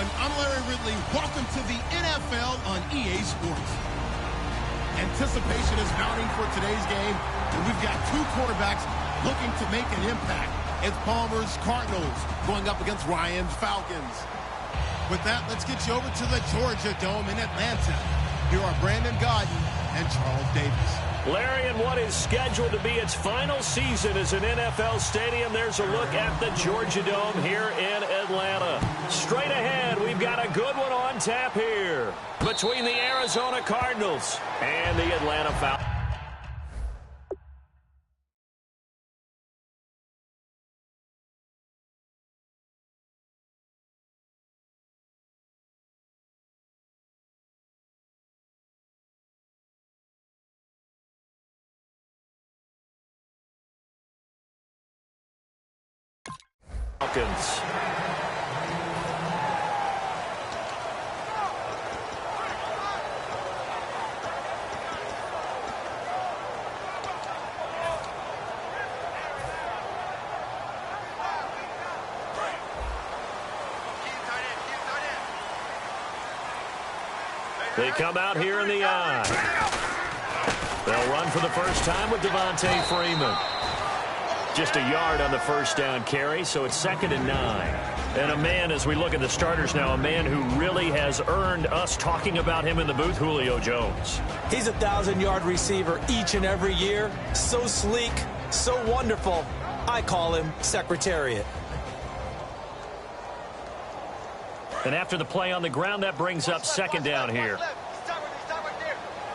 everyone. I'm Larry Ridley. Welcome to the NFL on EA Sports. Anticipation is mounting for today's game, and we've got two quarterbacks looking to make an impact. It's Palmer's Cardinals going up against Ryan's Falcons. With that, let's get you over to the Georgia Dome in Atlanta. Here are Brandon Gaudin and Charles Davis. Larry, in what is scheduled to be its final season as an NFL stadium, there's a look at the Georgia Dome here in Atlanta. Straight ahead, we've got a good one on tap here between the Arizona Cardinals and the Atlanta Falcons. They come out here in the eye. They'll run for the first time with Devontae Freeman. Just a yard on the first down carry, so it's 2nd and 9. And a man, as we look at the starters now, a man who really has earned us talking about him in the booth, Julio Jones. He's a 1,000-yard receiver each and every year. So sleek, so wonderful. I call him Secretariat. And after the play on the ground, that brings up 2nd down here.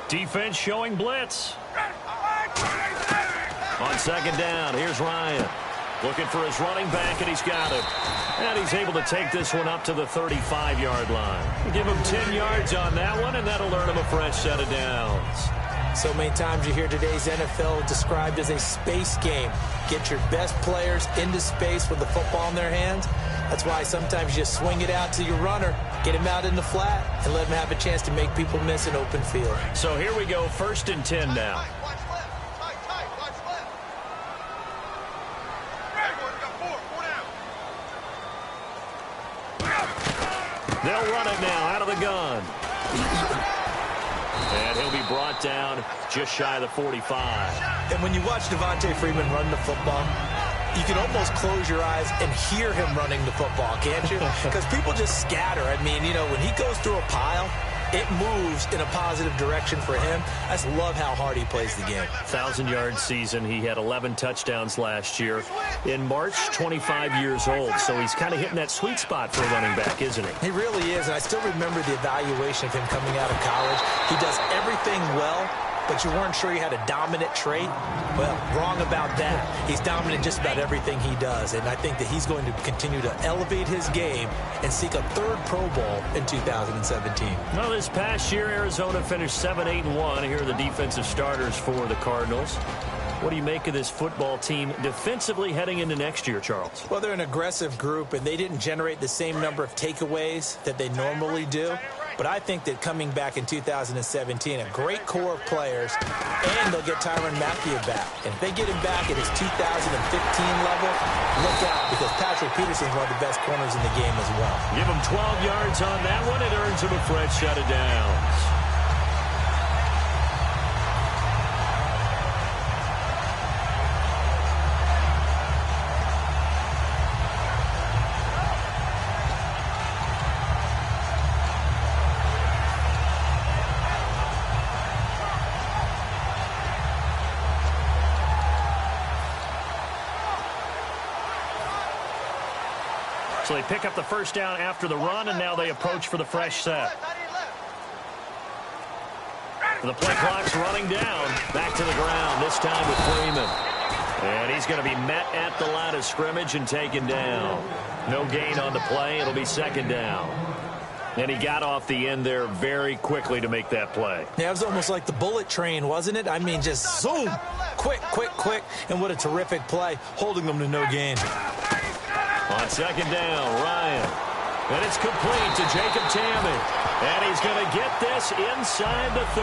Defense showing blitz. On 2nd down, here's Ryan. Looking for his running back, and he's got it. And he's able to take this one up to the 35-yard line. Give him 10 yards on that one, and that'll earn him a fresh set of downs. So many times you hear today's NFL described as a space game. Get your best players into space with the football in their hands. That's why sometimes you just swing it out to your runner, get him out in the flat, and let him have a chance to make people miss an open field. So here we go, 1st and 10 now. They'll run it now out of the gun. And he'll be brought down just shy of the 45. And when you watch Devontae Freeman run the football, you can almost close your eyes and hear him running the football, can't you? Because people just scatter. I mean, you know, when he goes through a pile, it moves in a positive direction for him. I just love how hard he plays the game. 1,000-yard season. He had 11 touchdowns last year. In March, 25 years old. So he's kind of hitting that sweet spot for a running back, isn't he? He really is. And I still remember the evaluation of him coming out of college. He does everything well, but you weren't sure he had a dominant trait. Well, wrong about that. He's dominant just about everything he does, and I think that he's going to continue to elevate his game and seek a 3rd Pro Bowl in 2017. Well, this past year, Arizona finished 7-8-1. Here are the defensive starters for the Cardinals. What do you make of this football team defensively heading into next year, Charles? Well, they're an aggressive group, and they didn't generate the same number of takeaways that they normally do. But I think that coming back in 2017, a great core of players, and they'll get Tyrann Mathieu back. And if they get him back at his 2015 level, look out, because Patrick Peterson's one of the best corners in the game as well. Give him 12 yards on that one. It earns him a fresh set of downs. So they pick up the first down after the run, and now they approach for the fresh set. The play clock's running down. Back to the ground, this time with Freeman. And he's going to be met at the line of scrimmage and taken down. No gain on the play. It'll be 2nd down. And he got off the end there very quickly to make that play. Yeah, it was almost like the bullet train, wasn't it? I mean, just zoom. Quick, quick, quick. And what a terrific play, holding them to no gain. On 2nd down, Ryan. And it's complete to Jacob Tamme. And he's going to get this inside the 30.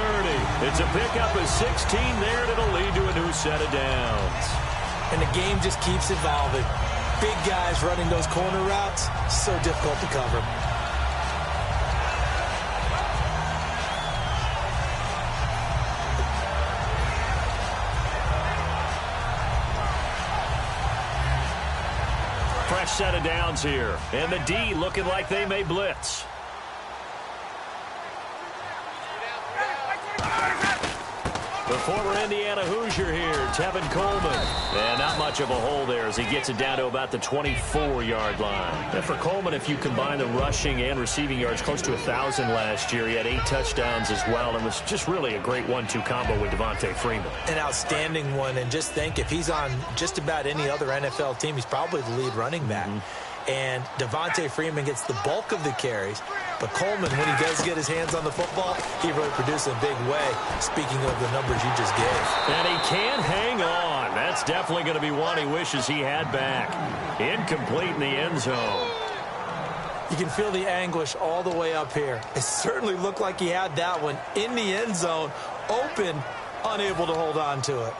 It's a pickup of 16 there, and it'll lead to a new set of downs. And the game just keeps evolving. Big guys running those corner routes, so difficult to cover. first set of downs here. And the D looking like they may blitz. The former Indiana Hoosier here, Tevin Coleman. And not much of a hole there as he gets it down to about the 24-yard line. And for Coleman, if you combine the rushing and receiving yards, close to 1,000 last year. He had 8 touchdowns as well and was just really a great 1-2 combo with Devontae Freeman. An outstanding one. And just think, if he's on just about any other NFL team, he's probably the lead running back. And Devontae Freeman gets the bulk of the carries. But Coleman, when he does get his hands on the football, he really produces in a big way, speaking of the numbers you just gave. And he can't hang on. That's definitely going to be one he wishes he had back. Incomplete in the end zone. You can feel the anguish all the way up here. It certainly looked like he had that one in the end zone, open, unable to hold on to it.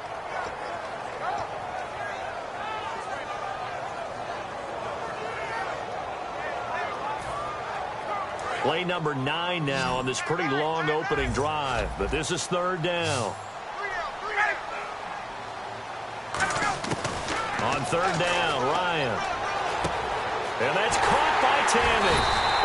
Play number 9 now on this pretty long opening drive, but this is third down. On third down, Ryan. And that's caught by Tammy.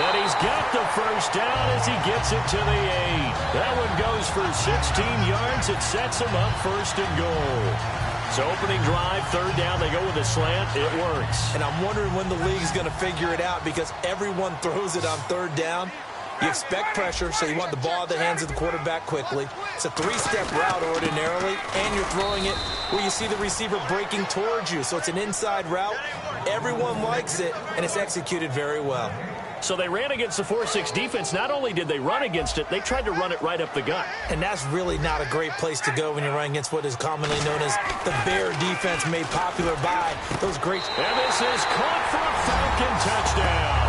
And he's got the first down as he gets it to the 8. That one goes for 16 yards. It sets him up first and goal. So opening drive, third down, they go with a slant. It works. And I'm wondering when the league's going to figure it out, because everyone throws it on third down. You expect pressure, so you want the ball in the hands of the quarterback quickly. It's a 3-step route ordinarily, and you're throwing it where you see the receiver breaking towards you. So it's an inside route. Everyone likes it, and it's executed very well. So they ran against the 4-6 defense. Not only did they run against it, they tried to run it right up the gut. And that's really not a great place to go when you're running against what is commonly known as the Bear defense, made popular by those great... And this is caught for a Falcon touchdown.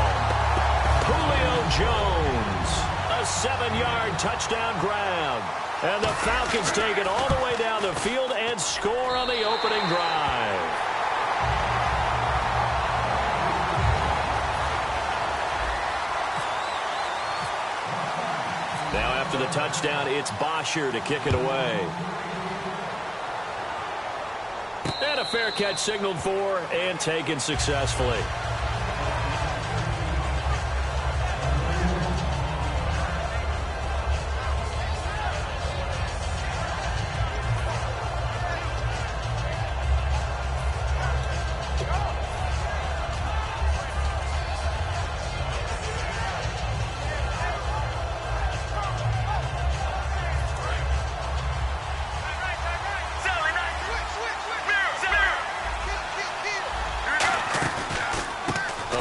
Julio Jones, a 7-yard touchdown grab. And the Falcons take it all the way down the field and score on the opening drive. Now after the touchdown, it's Bosher to kick it away. And a fair catch signaled for and taken successfully.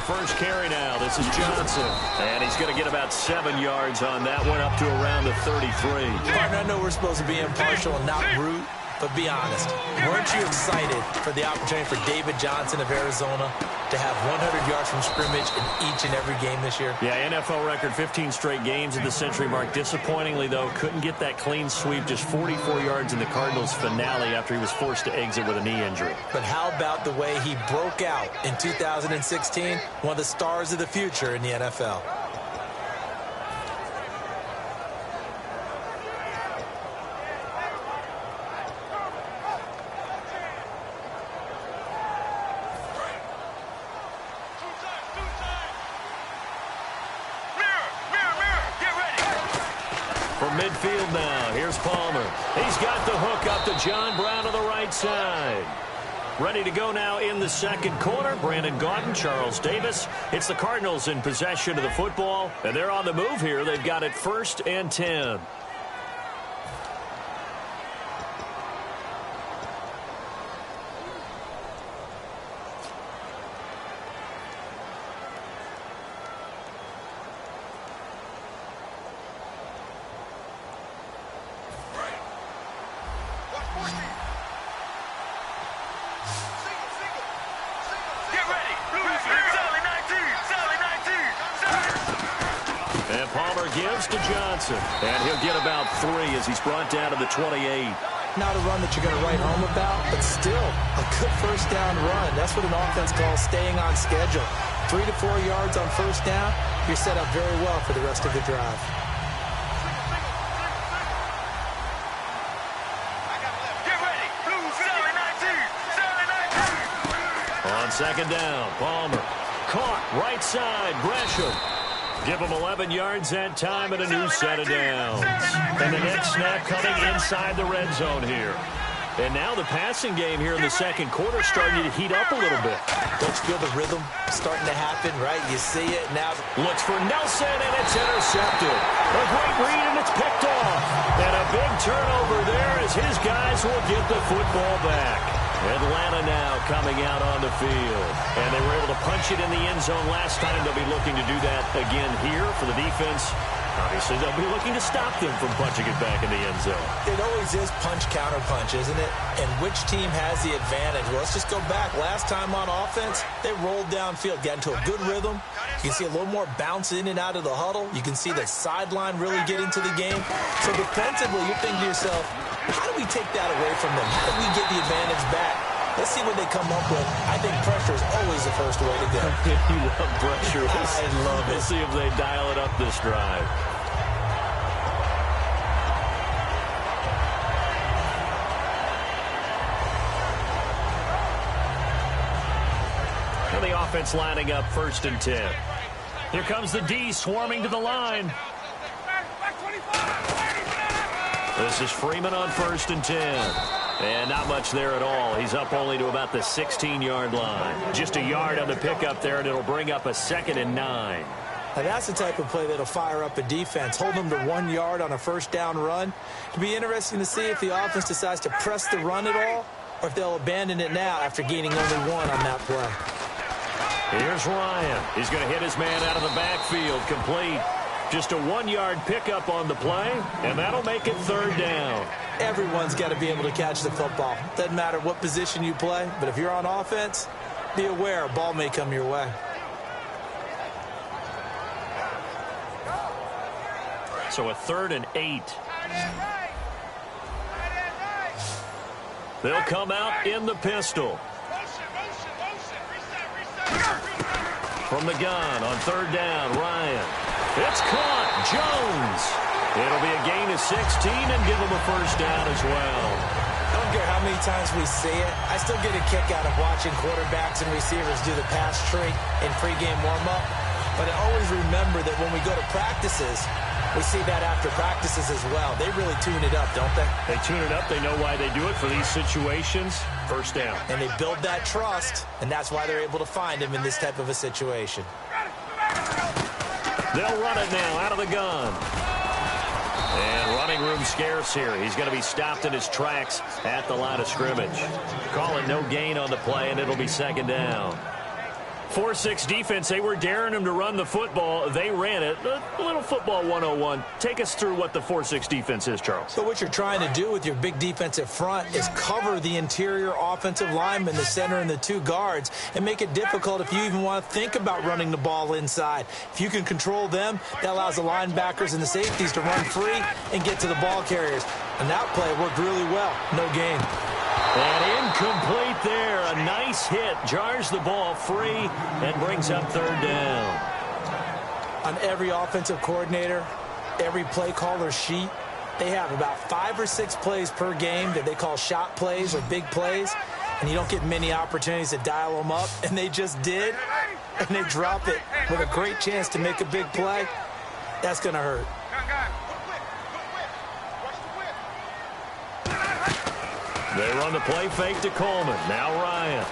First carry now. This is Johnson. And he's going to get about 7 yards on that one, up to around the 33. Partner, I know we're supposed to be impartial and not root, but be honest. Weren't you excited for the opportunity for David Johnson of Arizona to have 100 yards from scrimmage in each and every game this year? Yeah, NFL record, 15 straight games at the century mark. Disappointingly, though, couldn't get that clean sweep, just 44 yards in the Cardinals' finale after he was forced to exit with a knee injury. But how about the way he broke out in 2016? One of the stars of the future in the NFL. Midfield now. Here's Palmer. He's got the hook up to John Brown on the right side. Ready to go now in the second quarter. Brandon Gaudin, Charles Davis. It's the Cardinals in possession of the football, and they're on the move here. They've got it 1st and 10. Gives to Johnson, and he'll get about 3 as he's brought down to the 28. Not a run that you're going to write home about, but still a good first down run. That's what an offense calls staying on schedule. 3 to 4 yards on first down, you're set up very well for the rest of the drive. On second down. Palmer caught right side. Gresham. Give him 11 yards that time and a new set of downs. And the next snap coming inside the red zone here. And now the passing game here in the second quarter starting to heat up a little bit. Don't you feel the rhythm starting to happen, right? You see it now. Looks for Nelson, and it's intercepted. A great read, and it's picked off. And a big turnover there as his guys will get the football back. Atlanta now coming out on the field. And they were able to punch it in the end zone last time. They'll be looking to do that again here for the defense. Obviously, they'll be looking to stop them from punching it back in the end zone. It always is punch-counter-punch, isn't it? And which team has the advantage? Well, let's just go back. Last time on offense, they rolled downfield, got into a good rhythm. You can see a little more bounce in and out of the huddle. You can see the sideline really get into the game. So defensively, you're thinking to yourself, how do we take that away from them? How do we get the advantage back? Let's see what they come up with. I think pressure is always the first way to go. You love pressure. I love it. We'll see if they dial it up this drive. And the offense lining up 1st and 10. Here comes the D swarming to the line. This is Freeman on 1st and 10. And not much there at all. He's up only to about the 16-yard line. Just a yard on the pickup there, and it'll bring up a 2nd and 9. Now that's the type of play that'll fire up a defense. Hold them to 1 yard on a first down run. It'll be interesting to see if the offense decides to press the run at all, or if they'll abandon it now after gaining only 1 on that play. Here's Ryan. He's going to hit his man out of the backfield. Complete. Just a 1-yard pickup on the play, and that'll make it 3rd down. Everyone's got to be able to catch the football. Doesn't matter what position you play, but if you're on offense, be aware a ball may come your way. So a 3rd and 8. They'll come out in the pistol. From the gun on 3rd down, Ryan. It's caught. Jones. It'll be a gain of 16 and give him a first down as well. I don't care how many times we see it. I still get a kick out of watching quarterbacks and receivers do the pass tree in pregame warm-up. But I always remember that when we go to practices, we see that after practices as well. They really tune it up, don't they? They tune it up. They know why they do it for these situations. First down. And they build that trust, and that's why they're able to find him in this type of a situation. They'll run it now out of the gun. And running room scarce here. He's going to be stopped in his tracks at the line of scrimmage. Calling no gain on the play, and it'll be 2nd down. 4-6 defense, they were daring him to run the football. They ran it. A little football 101. Take us through what the 4-6 defense is, Charles. So what you're trying to do with your big defensive front is cover the interior offensive lineman, the center, and the 2 guards, and make it difficult if you even want to think about running the ball inside. If you can control them, that allows the linebackers and the safeties to run free and get to the ball carriers. And that play worked really well. No gain. And incomplete there. A nice hit. Jars the ball free and brings up 3rd down. On every offensive coordinator, every play caller sheet, they have about 5 or 6 plays per game that they call shot plays or big plays. And you don't get many opportunities to dial them up. And they just did. And they drop it with a great chance to make a big play. That's going to hurt. They run the play fake to Coleman. Now Ryan.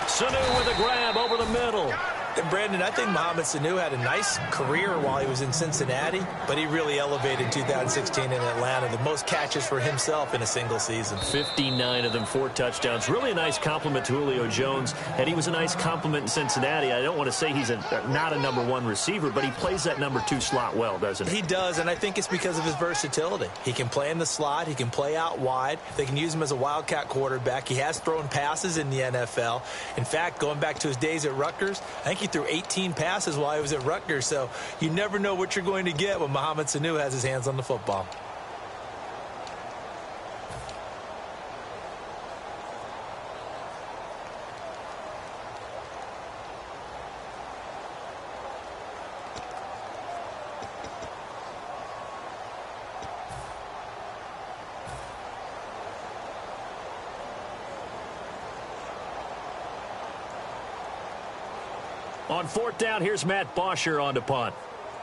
Sanu with a grab over the middle. And Brandon, I think Mohamed Sanu had a nice career while he was in Cincinnati, but he really elevated 2016 in Atlanta. The most catches for himself in a single season. 59 of them, 4 touchdowns. Really a nice compliment to Julio Jones, and he was a nice compliment in Cincinnati. I don't want to say he's not a number 1 receiver, but he plays that number 2 slot well, doesn't he? He does, and I think it's because of his versatility. He can play in the slot. He can play out wide. They can use him as a wildcat quarterback. He has thrown passes in the NFL. In fact, going back to his days at Rutgers, I think he threw 18 passes while he was at Rutgers, so you never know what you're going to get when Mohamed Sanu has his hands on the football. On fourth down, here's Matt Bosher on to punt.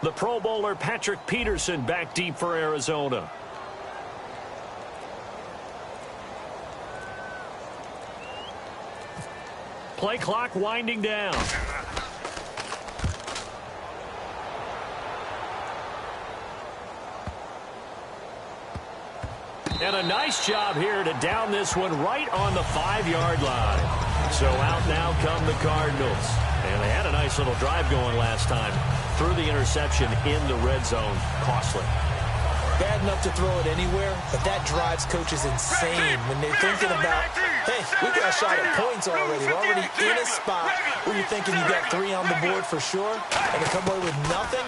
The Pro Bowler Patrick Peterson back deep for Arizona. Play clock winding down. And a nice job here to down this one right on the 5-yard line. So out now come the Cardinals. And they had a nice little drive going last time. Threw the interception in the red zone. Costly. Bad enough to throw it anywhere, but that drives coaches insane when they're thinking about, hey, we got a shot at points already. We're already in a spot where you're thinking you got 3 on the board for sure, and to come away with nothing,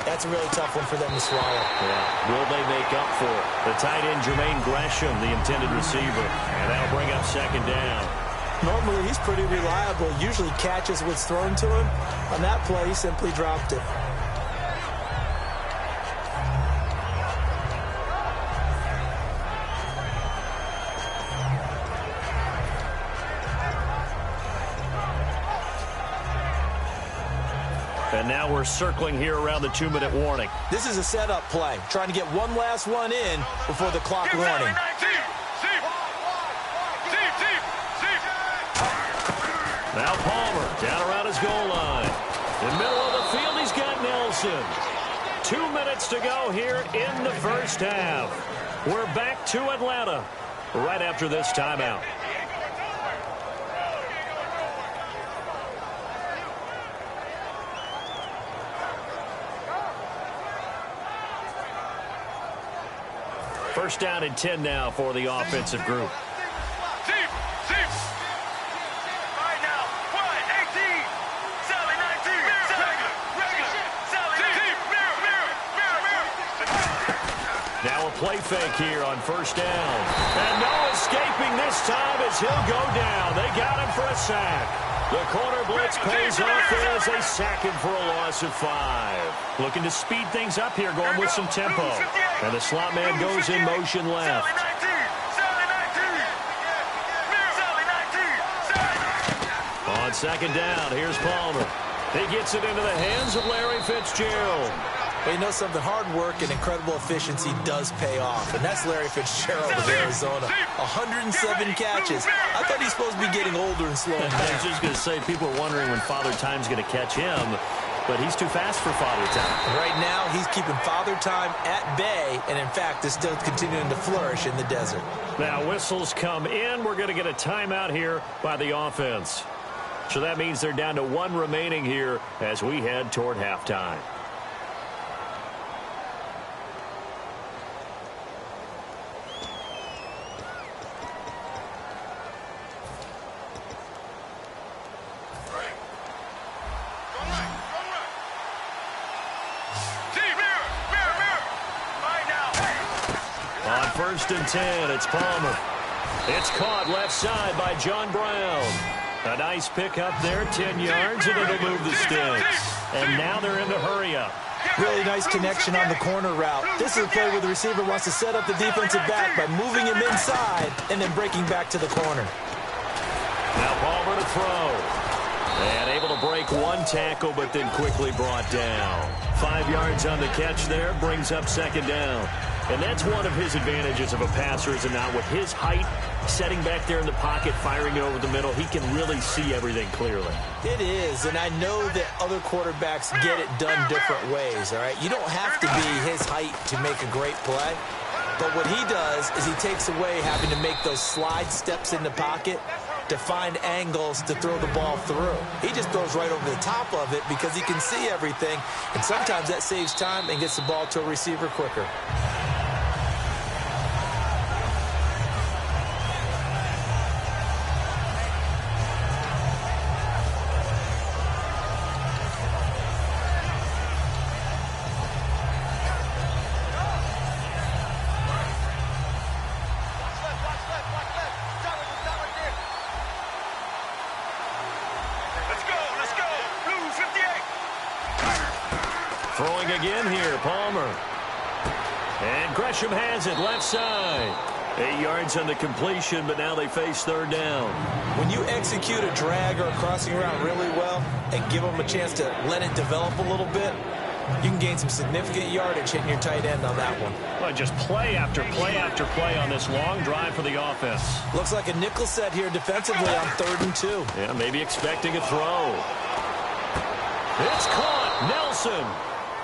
that's a really tough one for them to swallow. Yeah. Will they make up for it? The tight end, Jermaine Gresham, the intended receiver. And that'll bring up second down. Normally, he's pretty reliable. Usually catches what's thrown to him. On that play, he simply dropped it. And now we're circling here around the 2-minute warning. This is a setup play, trying to get one last one in before the clock warning. Now Palmer down around his goal line. In the middle of the field, he's got Nelson. 2 minutes to go here in the first half. We're back to Atlanta right after this timeout. First down and 10 now for the offensive group. Now a play fake here on first down. And no escaping this time as he'll go down. They got him for a sack. The corner blitz pays off as they sack him for a loss of 5. Looking to speed things up here, going with some tempo. And the slot man goes in motion left. On second down, here's Palmer. He gets it into the hands of Larry Fitzgerald. Well, you know something, hard work and incredible efficiency does pay off, and that's Larry Fitzgerald of Arizona. 107 catches. I thought he's supposed to be getting older and slowing down. I was just going to say, people are wondering when Father Time's going to catch him, but he's too fast for Father Time. Right now, he's keeping Father Time at bay, and in fact, is still continuing to flourish in the desert. Now, whistles come in. We're going to get a timeout here by the offense. So that means they're down to 1 remaining here as we head toward halftime. On first and 10, it's Palmer. It's caught left side by John Brown. A nice pick up there, 10 yards, and it'll move the sticks. And now they're in the hurry-up. Really nice connection on the corner route. This is a play where the receiver wants to set up the defensive back by moving him inside and then breaking back to the corner. Now Palmer to throw. And able to break 1 tackle, but then quickly brought down. 5 yards on the catch there, brings up second down. And that's one of his advantages of a passer, is it not? With his height, setting back there in the pocket, firing it over the middle, he can really see everything clearly. It is, and I know that other quarterbacks get it done different ways, all right? You don't have to be his height to make a great play. But what he does is he takes away having to make those slide steps in the pocket to find angles to throw the ball through. He just throws right over the top of it because he can see everything, and sometimes that saves time and gets the ball to a receiver quicker. Throwing again here, Palmer. And Gresham has it left side. 8 yards on the completion, but now they face third down. When you execute a drag or a crossing route really well, and give them a chance to let it develop a little bit, you can gain some significant yardage hitting your tight end on that one. Well, just play after play after play on this long drive for the offense. Looks like a nickel set here defensively on 3rd and 2. Yeah, maybe expecting a throw. It's caught. Nelson.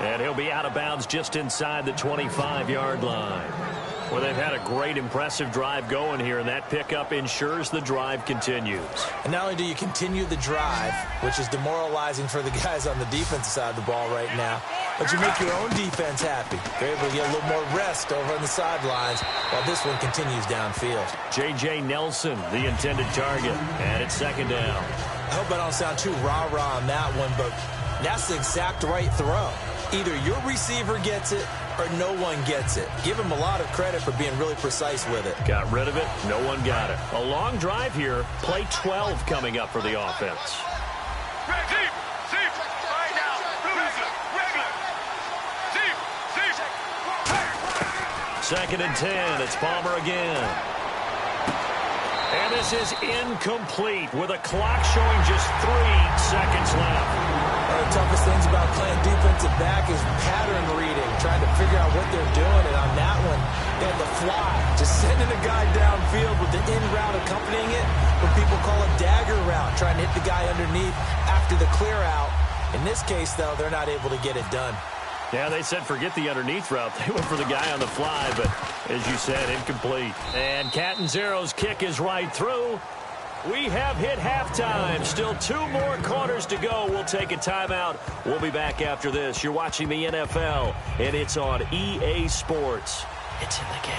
And he'll be out of bounds just inside the 25-yard line. Well, they've had a great, impressive drive going here, and that pickup ensures the drive continues. And not only do you continue the drive, which is demoralizing for the guys on the defensive side of the ball right now, but you make your own defense happy. They're able to get a little more rest over on the sidelines while this one continues downfield. J.J. Nelson, the intended target, and it's 2nd down. I hope I don't sound too rah-rah on that one, but that's the exact right throw. Either your receiver gets it or no one gets it. Give him a lot of credit for being really precise with it. Got rid of it. No one got it. A long drive here. Play 12 coming up for the offense. Second and 10. It's Palmer again. And this is incomplete with a clock showing just 3 seconds left. One of the toughest things about playing defensive back is pattern reading, trying to figure out what they're doing. And on that one, they had the fly, just sending a guy downfield with the in route accompanying it, what people call a dagger route, trying to hit the guy underneath after the clear out. In this case, though, they're not able to get it done. Yeah, they said forget the underneath route. They went for the guy on the fly, but as you said, incomplete. And Catanzaro's kick is right through. We have hit halftime. Still 2 more quarters to go. We'll take a timeout. We'll be back after this. You're watching the NFL, and it's on EA Sports. It's in the game.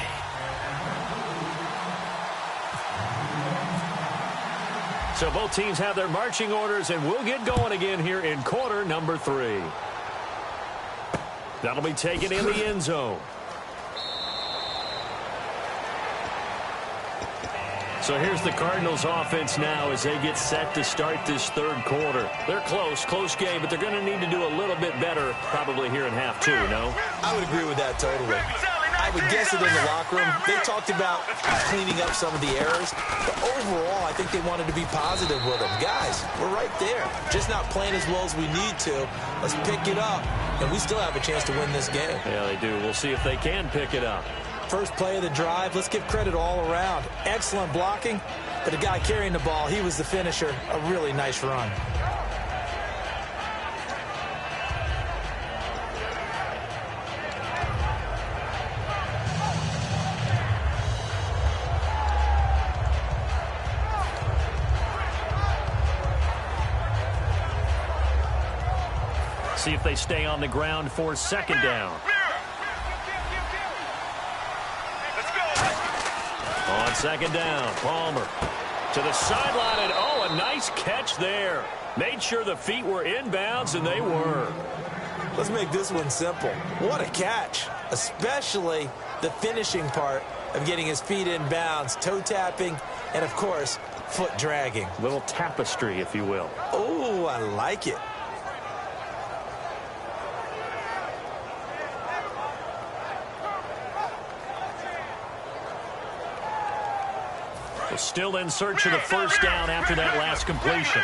So both teams have their marching orders, and we'll get going again here in quarter number 3. That'll be taken in the end zone. So here's the Cardinals offense now as they get set to start this 3rd quarter. They're close game, but they're going to need to do a little bit better probably here in half 2, no? I would agree with that totally. I would guess it in the locker room. They talked about cleaning up some of the errors, but overall I think they wanted to be positive with them. Guys, we're right there. Just not playing as well as we need to. Let's pick it up, and we still have a chance to win this game. Yeah, they do. We'll see if they can pick it up. First play of the drive, let's give credit all around. Excellent blocking, but the guy carrying the ball, he was the finisher. A really nice run. See if they stay on the ground for 2nd down. On 2nd down, Palmer to the sideline, and oh, a nice catch there. Made sure the feet were inbounds, and they were. Let's make this one simple. What a catch, especially the finishing part of getting his feet in bounds, toe tapping, and of course, foot dragging. Little tapestry, if you will. Oh, I like it. Still in search of the 1st down after that last completion.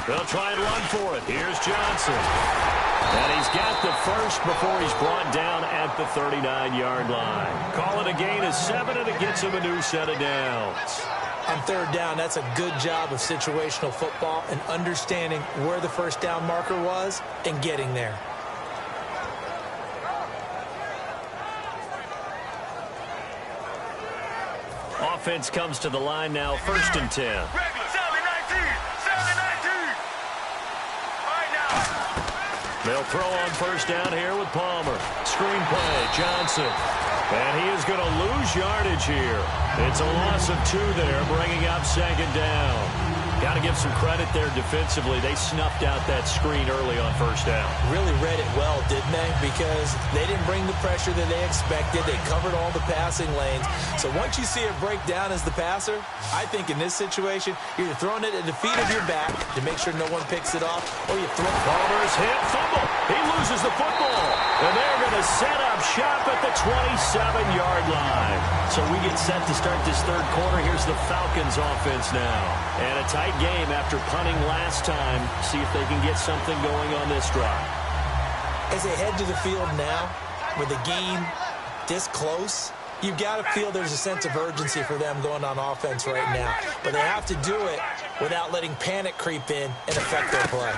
They'll try and run for it. Here's Johnson. And he's got the 1st before he's brought down at the 39-yard line. Call it a gain of 7, and it gets him a new set of downs. On 3rd down, that's a good job of situational football and understanding where the 1st down marker was and getting there. Offense comes to the line now, 1st and 10. They'll throw on 1st down here with Palmer. Screen play, Johnson. And he is going to lose yardage here. It's a loss of 2 there, bringing up 2nd down. Got to give some credit there defensively. They snuffed out that screen early on 1st down. Really read it well, didn't they? Because they didn't bring the pressure that they expected. They covered all the passing lanes. So once you see it break down as the passer, I think in this situation, you're throwing it at the feet of your back to make sure no one picks it off, or you throw it. Palmer's hit, fumble. He loses the football, and they're going to set up shop at the 27-yard line. So we get set to start this third quarter. Here's the Falcons offense now. And a tight game after punting last time. See if they can get something going on this drive. As they head to the field now, with the game this close, you've got to feel there's a sense of urgency for them going on offense right now. But they have to do it without letting panic creep in and affect their play.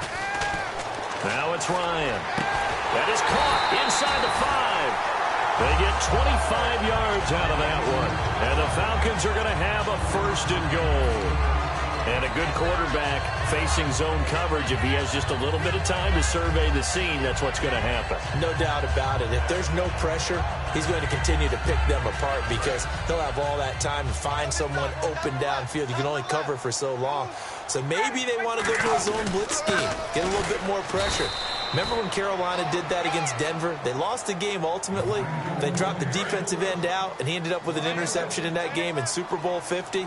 Now it's Ryan. That is caught inside the 5. They get 25 yards out of that one. And the Falcons are going to have a 1st and goal. And a good quarterback facing zone coverage. If he has just a little bit of time to survey the scene, that's what's going to happen. No doubt about it. If there's no pressure, he's going to continue to pick them apart because he'll have all that time to find someone open downfield. You can only cover for so long. So maybe they want to go to a zone blitz scheme, get a little bit more pressure. Remember when Carolina did that against Denver? They lost the game ultimately. They dropped the defensive end out, and he ended up with an interception in that game in Super Bowl 50.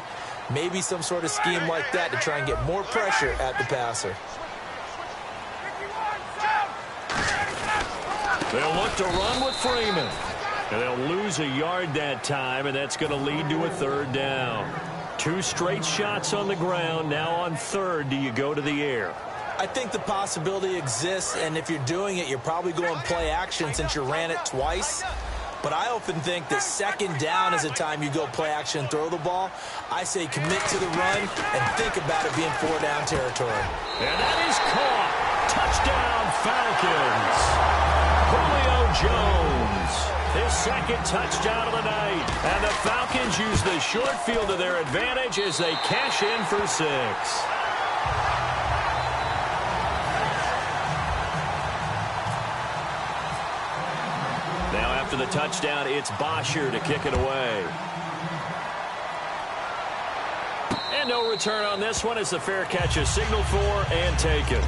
Maybe some sort of scheme like that to try and get more pressure at the passer. They'll look to run with Freeman. And they'll lose a yard that time, and that's going to lead to a 3rd down. 2 straight shots on the ground. Now on 3rd, do you go to the air? I think the possibility exists, and if you're doing it, you're probably going play action since you ran it twice. But I often think that 2nd down is a time you go play action and throw the ball. I say commit to the run and think about it being 4-down territory. And that is caught. Touchdown, Falcons. Julio Jones, his 2nd touchdown of the night. And the Falcons use the short field to their advantage as they cash in for 6. After the touchdown, it's Bosher to kick it away. And no return on this one as the fair catch is signaled for and taken.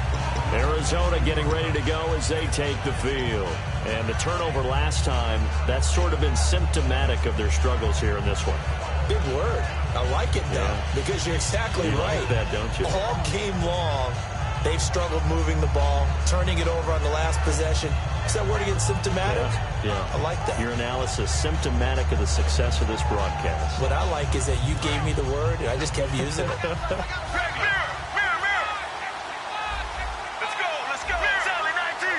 Arizona getting ready to go as they take the field. And the turnover last time, that's sort of been symptomatic of their struggles here in this one. Big word. I like it, though, because you're exactly right. Like that, don't you? All game long, they've struggled moving the ball, turning it over on the last possession. Is that word again, symptomatic? Yeah. I like that. Your analysis, symptomatic of the success of this broadcast. What I like is that you gave me the word, and I just kept using it. Let's go. Sally 19.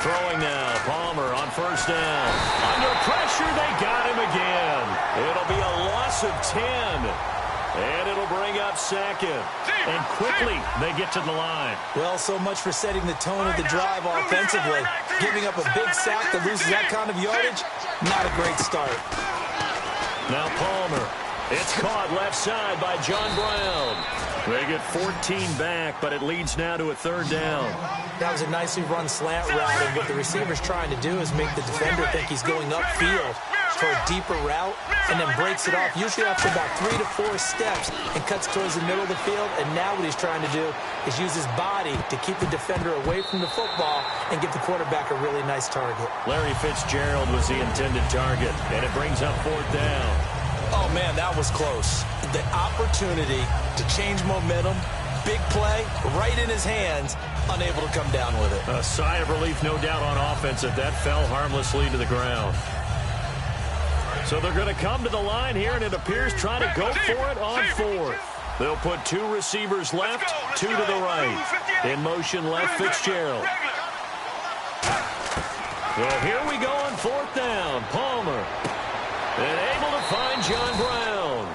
Throwing now, Palmer on 1st down. Under pressure, they got him again. It'll be a loss of 10. And it'll bring up 2nd. And quickly, they get to the line. Well, so much for setting the tone of the drive offensively. Giving up a big sack that loses that kind of yardage, not a great start. Now Palmer. It's caught left side by John Brown. They get 14 back, but it leads now to a 3rd down. That was a nicely run slant route, and what the receiver's trying to do is make the defender think he's going upfield for a deeper route, and then breaks it off, usually after about 3 to 4 steps, and cuts towards the middle of the field. And now what he's trying to do is use his body to keep the defender away from the football and give the quarterback a really nice target. Larry Fitzgerald was the intended target, and it brings up 4th down. Oh, man, that was close. The opportunity to change momentum, big play, right in his hands, unable to come down with it. A sigh of relief, no doubt, on offense if that fell harmlessly to the ground. So they're going to come to the line here, and it appears trying to go for it on 4th. They'll put 2 receivers left, 2 to the right. In motion left, Fitzgerald. Well, here we go on 4th down. Palmer. And able to find John Brown.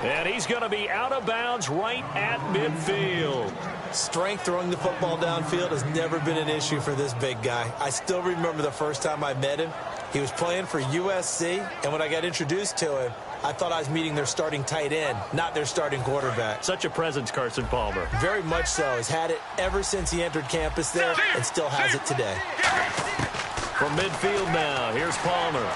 And he's going to be out of bounds right at midfield. Strength throwing the football downfield has never been an issue for this big guy. I still remember the first time I met him. He was playing for USC, and when I got introduced to him, I thought I was meeting their starting tight end, not their starting quarterback. Such a presence, Carson Palmer. Very much so. Has had it ever since he entered campus there, and still has it today. From midfield now, here's Palmer.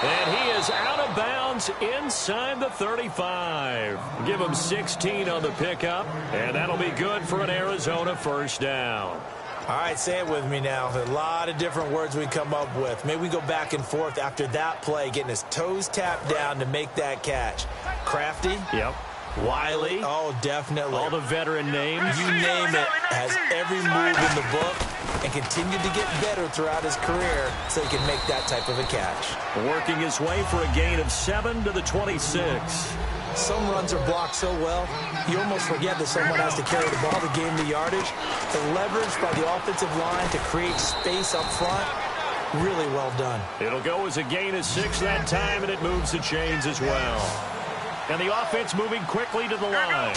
And he is out of bounds inside the 35. Give him 16 on the pickup, and that'll be good for an Arizona 1st down. All right, say it with me now. A lot of different words we come up with. Maybe we go back and forth after that play, getting his toes tapped down to make that catch. Crafty? Yep. Wiley. Oh, definitely. All the veteran names. You name it, has every move in the book and continued to get better throughout his career so he can make that type of a catch. Working his way for a gain of 7 to the 26. Some runs are blocked so well, you almost forget that someone has to carry the ball to gain the yardage. The leverage by the offensive line to create space up front, really well done. It'll go as a gain of 6 that time, and it moves the chains as well. And the offense moving quickly to the line.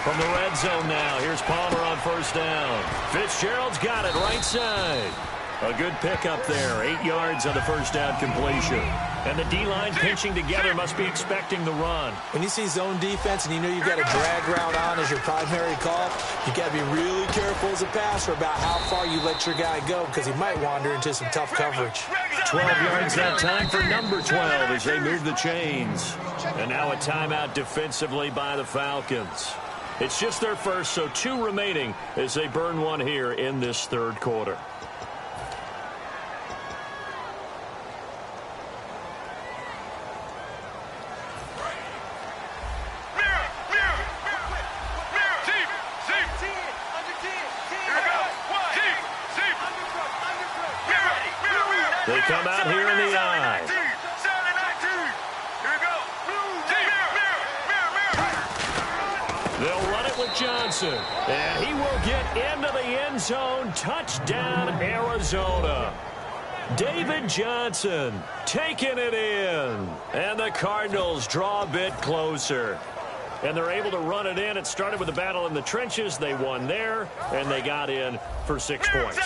From the red zone now, here's Palmer on first down. Fitzgerald's got it right side. A good pickup there, 8 yards on the first down completion. And the D-line pinching together must be expecting the run. When you see zone defense and you know you've got a drag route on as your primary call, you've got to be really careful as a passer about how far you let your guy go because he might wander into some tough coverage. 12 yards that time for number 12 as they move the chains. And now a timeout defensively by the Falcons. It's just their first, so 2 remaining as they burn one here in this third quarter. They come out here in the eye. They'll run it with Johnson. And he will get into the end zone. Touchdown, Arizona. David Johnson taking it in. And the Cardinals draw a bit closer. And they're able to run it in. It started with a battle in the trenches. They won there, and they got in for 6 points.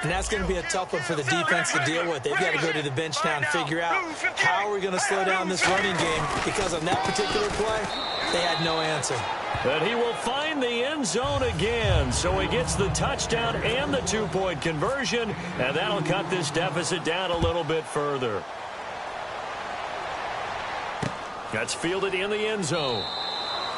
And that's going to be a tough one for the defense to deal with. They've got to go to the bench now and figure out how are we going to slow down this running game, because on that particular play, they had no answer. And he will find the end zone again, so he gets the touchdown and the 2-point conversion, and that'll cut this deficit down a little bit further. That's fielded in the end zone.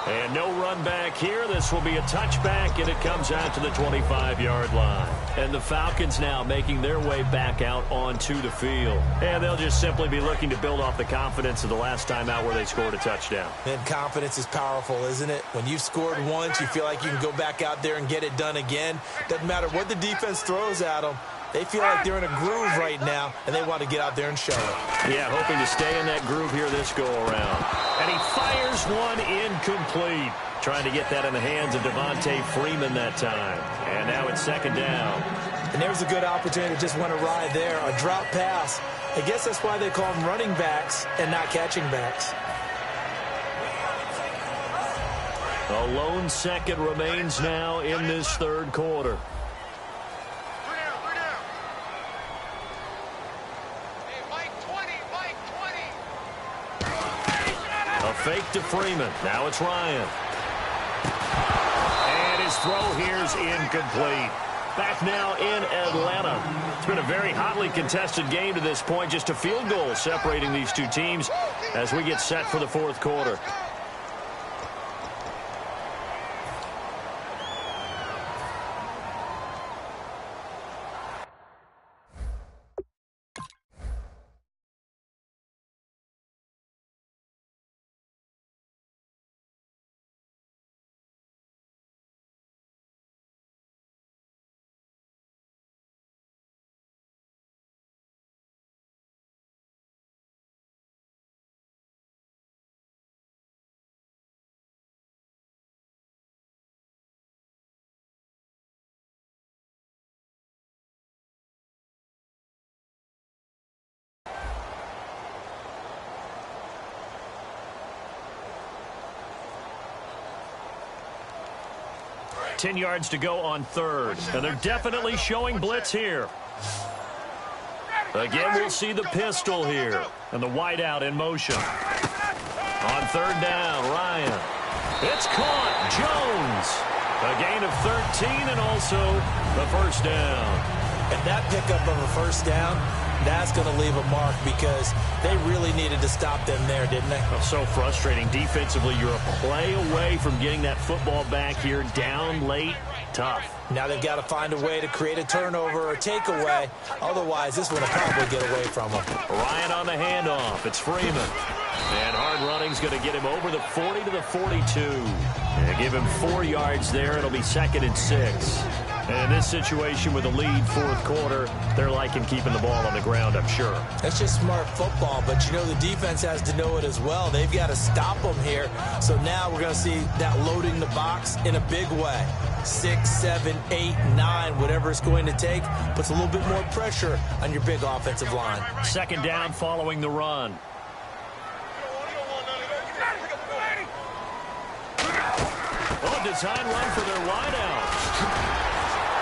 And no run back here. This will be a touchback, and it comes out to the 25-yard line. And the Falcons now making their way back out onto the field. And they'll just simply be looking to build off the confidence of the last time out where they scored a touchdown. And confidence is powerful, isn't it? When you've scored once, you feel like you can go back out there and get it done again. Doesn't matter what the defense throws at them. They feel like they're in a groove right now, and they want to get out there and show it. Yeah, hoping to stay in that groove here this go-around. And he fires one incomplete. Trying to get that in the hands of Devontae Freeman that time. And now it's second down. And there's a good opportunity to just want to ride there. A drop pass. I guess that's why they call them running backs and not catching backs. A lone second remains now in this third quarter. A fake to Freeman. Now it's Ryan. And his throw here's incomplete. Back now in Atlanta. It's been a very hotly contested game to this point. Just a field goal separating these two teams as we get set for the fourth quarter. Ten yards to go on third. And they're definitely showing blitz here. Again, we'll see the pistol here. And the wideout in motion. On third down, Ryan. It's caught. Jones. A gain of 13 and also the first down. And that pickup of a first down That's going to leave a mark because they really needed to stop them there, didn't they? Well, so frustrating. Defensively, you're a play away from getting that football back here, down late. Tough. Now they've got to find a way to create a turnover or takeaway. Otherwise, this one will probably get away from them. Ryan on the handoff. It's Freeman. And hard running's going to get him over the 40 to the 42. And give him 4 yards there. It'll be 2nd and 6. And in this situation with a lead fourth quarter, they're liking keeping the ball on the ground, I'm sure. That's just smart football, but you know the defense has to know it as well. They've got to stop them here. So now we're going to see that loading the box in a big way. 6, 7, 8, 9, whatever it's going to take, puts a little bit more pressure on your big offensive line. 2nd down following the run. Design run for their wideout.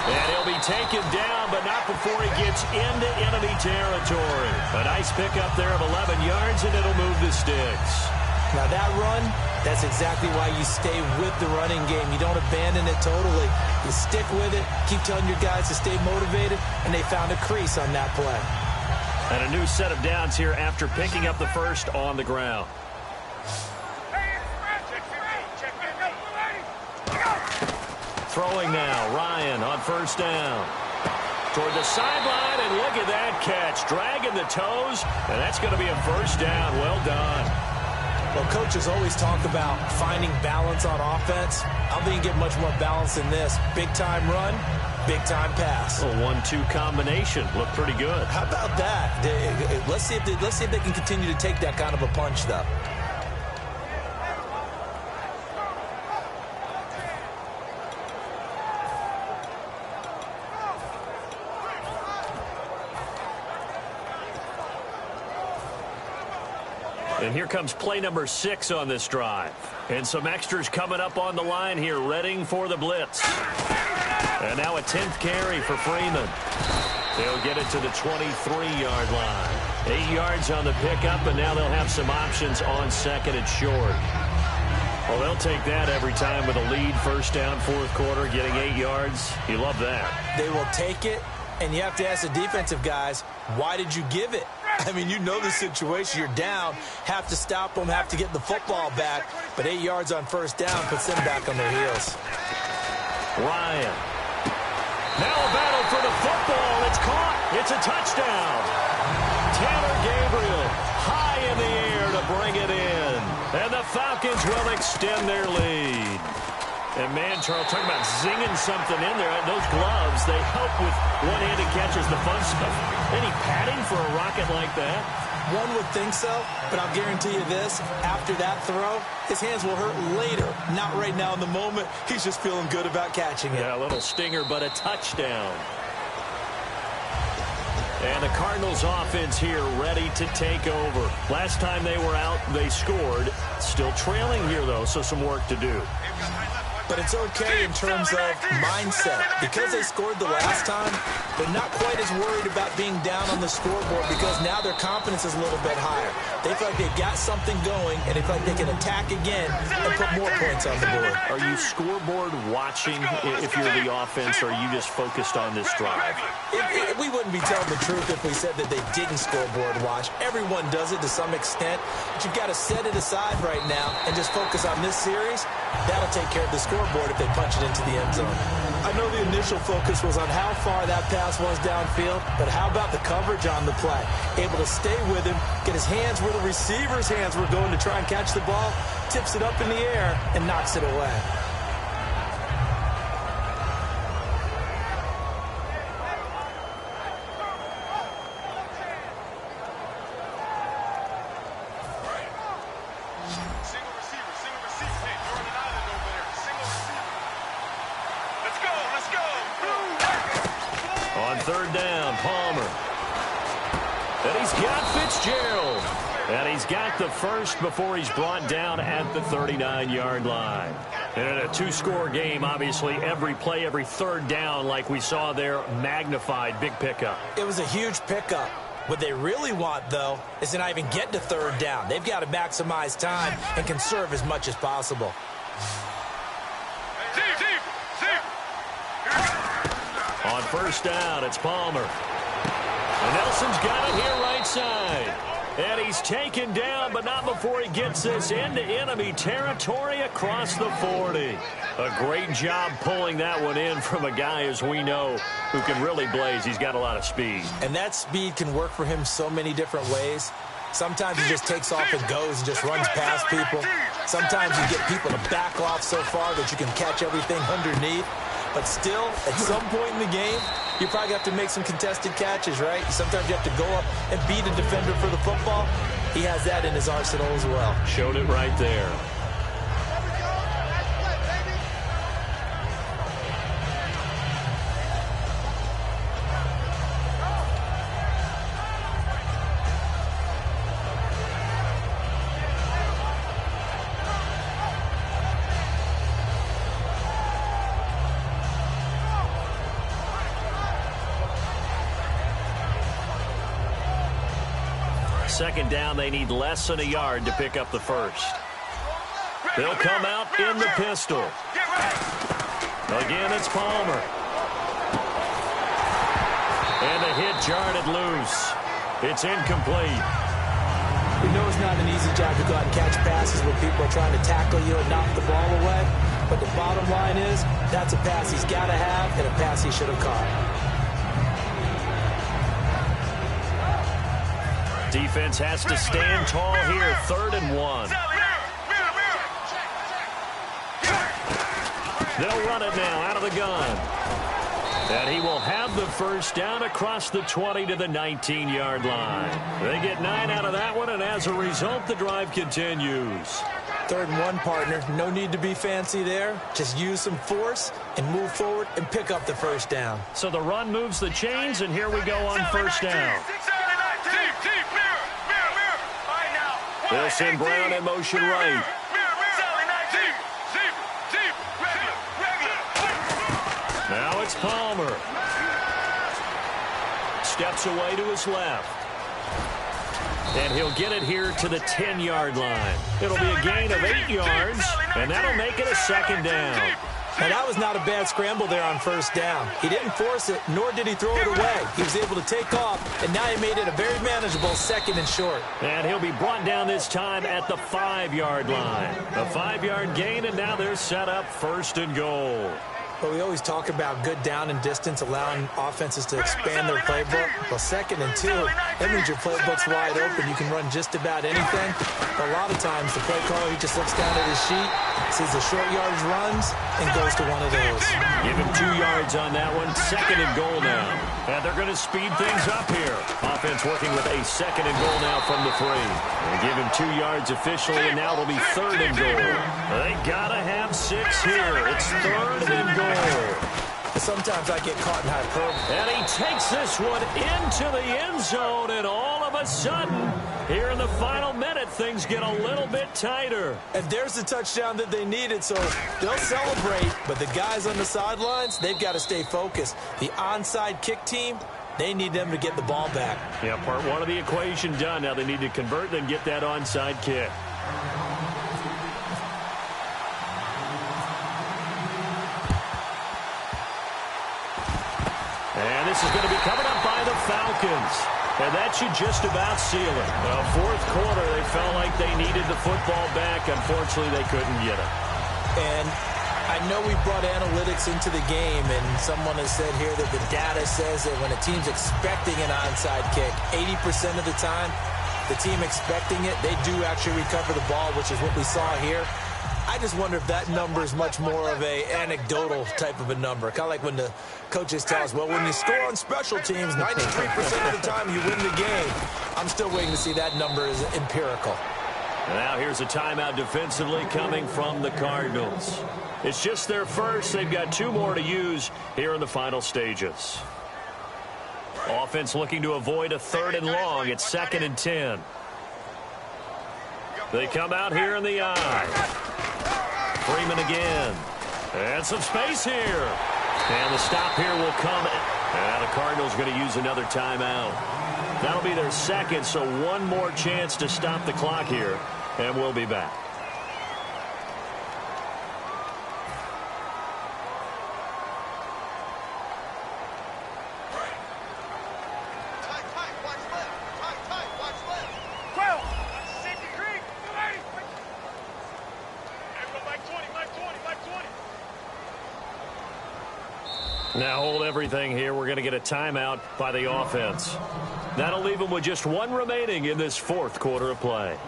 And he'll be taken down, but not before he gets into enemy territory. A nice pickup there of 11 yards, and it'll move the sticks. Now that run, that's exactly why you stay with the running game. You don't abandon it totally. You stick with it, keep telling your guys to stay motivated, and they found a crease on that play. And a new set of downs here after picking up the first on the ground. Throwing now, Ryan on 1st down. Toward the sideline, and look at that catch. Dragging the toes, and that's going to be a 1st down. Well done. Well, coaches always talk about finding balance on offense. I don't think you get much more balance than this. Big-time run, big-time pass. A 1-2 combination. Looked pretty good. How about that? Let's see if they can continue to take that kind of a punch, though. And here comes play number 6 on this drive. And some extras coming up on the line here, readying for the blitz. And now a 10th carry for Freeman. They'll get it to the 23-yard line. 8 yards on the pickup, and now they'll have some options on 2nd and short. Well, they'll take that every time with a lead. 1st down, fourth quarter, getting 8 yards. You love that. They will take it, and you have to ask the defensive guys, why did you give it? I mean, you know the situation. You're down, have to stop them, have to get the football back. But 8 yards on 1st down puts them back on their heels. Ryan. Now a battle for the football. It's caught. It's a touchdown. Taylor Gabriel high in the air to bring it in. And the Falcons will extend their lead. And, man, Charles, talking about zinging something in there. Those gloves, they help with one-handed catches, the fun stuff. Any padding for a rocket like that? One would think so, but I'll guarantee you this. After that throw, his hands will hurt later. Not right now in the moment. He's just feeling good about catching it. Yeah, a little stinger, but a touchdown. And the Cardinals offense here ready to take over. Last time they were out, they scored. Still trailing here, though, so some work to do. But it's okay in terms of mindset. Because they scored the last time, they're not quite as worried about being down on the scoreboard because now their confidence is a little bit higher. They feel like they've got something going, and they feel like they can attack again and put more points on the board. Are you scoreboard watching if you're the offense, or are you just focused on this drive? We wouldn't be telling the truth if we said that they didn't scoreboard watch. Everyone does it to some extent, but you've got to set it aside right now and just focus on this series. That'll take care of the scoreboard if they punch it into the end zone. I know the initial focus was on how far that pass was downfield, but how about the coverage on the play? Able to stay with him, get his hands where the receiver's hands were going to try and catch the ball, tips it up in the air, and knocks it away. On 3rd down, Palmer. And he's got Fitzgerald. And he's got the first before he's brought down at the 39-yard line. And in a 2-score game, obviously, every play, every 3rd down, like we saw there, magnified, big pickup. It was a huge pickup. What they really want, though, is to not even get to 3rd down. They've got to maximize time and conserve as much as possible. On 1st down, it's Palmer. And Nelson's got it here right side. And he's taken down, but not before he gets this into enemy territory across the 40. A great job pulling that one in from a guy, as we know, who can really blaze. He's got a lot of speed. And that speed can work for him so many different ways. Sometimes he just takes off and goes and just runs past people. Sometimes you get people to back off so far that you can catch everything underneath. But still, at some point in the game, you probably have to make some contested catches, right? Sometimes you have to go up and beat a defender for the football. He has that in his arsenal as well. Showed it right there. Second down, they need less than a yard to pick up the first. They'll come out in the pistol. Again, it's Palmer. And the hit jarred it loose. It's incomplete. We know it's not an easy job to go out and catch passes when people are trying to tackle you and knock the ball away. But the bottom line is, that's a pass he's got to have and a pass he should have caught. Defense has to stand tall here, 3rd and 1. They'll run it now out of the gun. And he will have the first down across the 20 to the 19-yard line. They get 9 out of that one, and as a result, the drive continues. 3rd and 1, partner. No need to be fancy there. Just use some force and move forward and pick up the first down. So the run moves the chains, and here we go on first down. They'll send Brown in motion right. Now it's Palmer. Steps away to his left. And he'll get it here to the 10-yard line. It'll be a gain of 8 yards, and that'll make it a second down. Now, that was not a bad scramble there on first down. He didn't force it, nor did he throw it away. He was able to take off, and now he made it a very manageable 2nd and short. And he'll be brought down this time at the 5-yard line. A 5-yard gain, and now they're set up 1st and goal. But we always talk about good down and distance, allowing offenses to expand their playbook. Well, 2nd and 2, that means your playbook's wide open. You can run just about anything. But a lot of times, the play caller, he just looks down at his sheet, sees the short yardage runs, and goes to one of those. Give him 2 yards on that one. 2nd and goal now. And they're going to speed things up here. Offense working with a 2nd and goal now from the 3. They give him 2 yards officially, and now it'll be 3rd and goal. They got to have 6 here. It's 3rd and goal. Sometimes I get caught in hyperbole. And he takes this one into the end zone, and all of a sudden, here in the final minute, things get a little bit tighter. And there's the touchdown that they needed, so they'll celebrate. But the guys on the sidelines, they've got to stay focused. The onside kick team, they need them to get the ball back. Yeah, part 1 of the equation done. Now they need to convert and get that onside kick. And this is going to be covered up by the Falcons. And that should just about seal it. Well, 4th quarter, they felt like they needed the football back. Unfortunately, they couldn't get it. And I know we brought analytics into the game, and someone has said here that the data says that when a team's expecting an onside kick, 80% of the time, the team expecting it, they do actually recover the ball, which is what we saw here. I just wonder if that number is much more of a anecdotal type of a number. Kind of like when the coaches tell us, well, when you score on special teams, 93% of the time you win the game. I'm still waiting to see that number is empirical. Now here's a timeout defensively coming from the Cardinals. It's just their first. They've got 2 more to use here in the final stages. Offense looking to avoid a 3rd and long. It's 2nd and 10. They come out here in the eye. Freeman again. And some space here. And the stop here will come. And the Cardinals going to use another timeout. That'll be their 2nd, so 1 more chance to stop the clock here. And we'll be back. Now hold everything here. We're going to get a timeout by the offense. That'll leave them with just one remaining in this fourth quarter of play.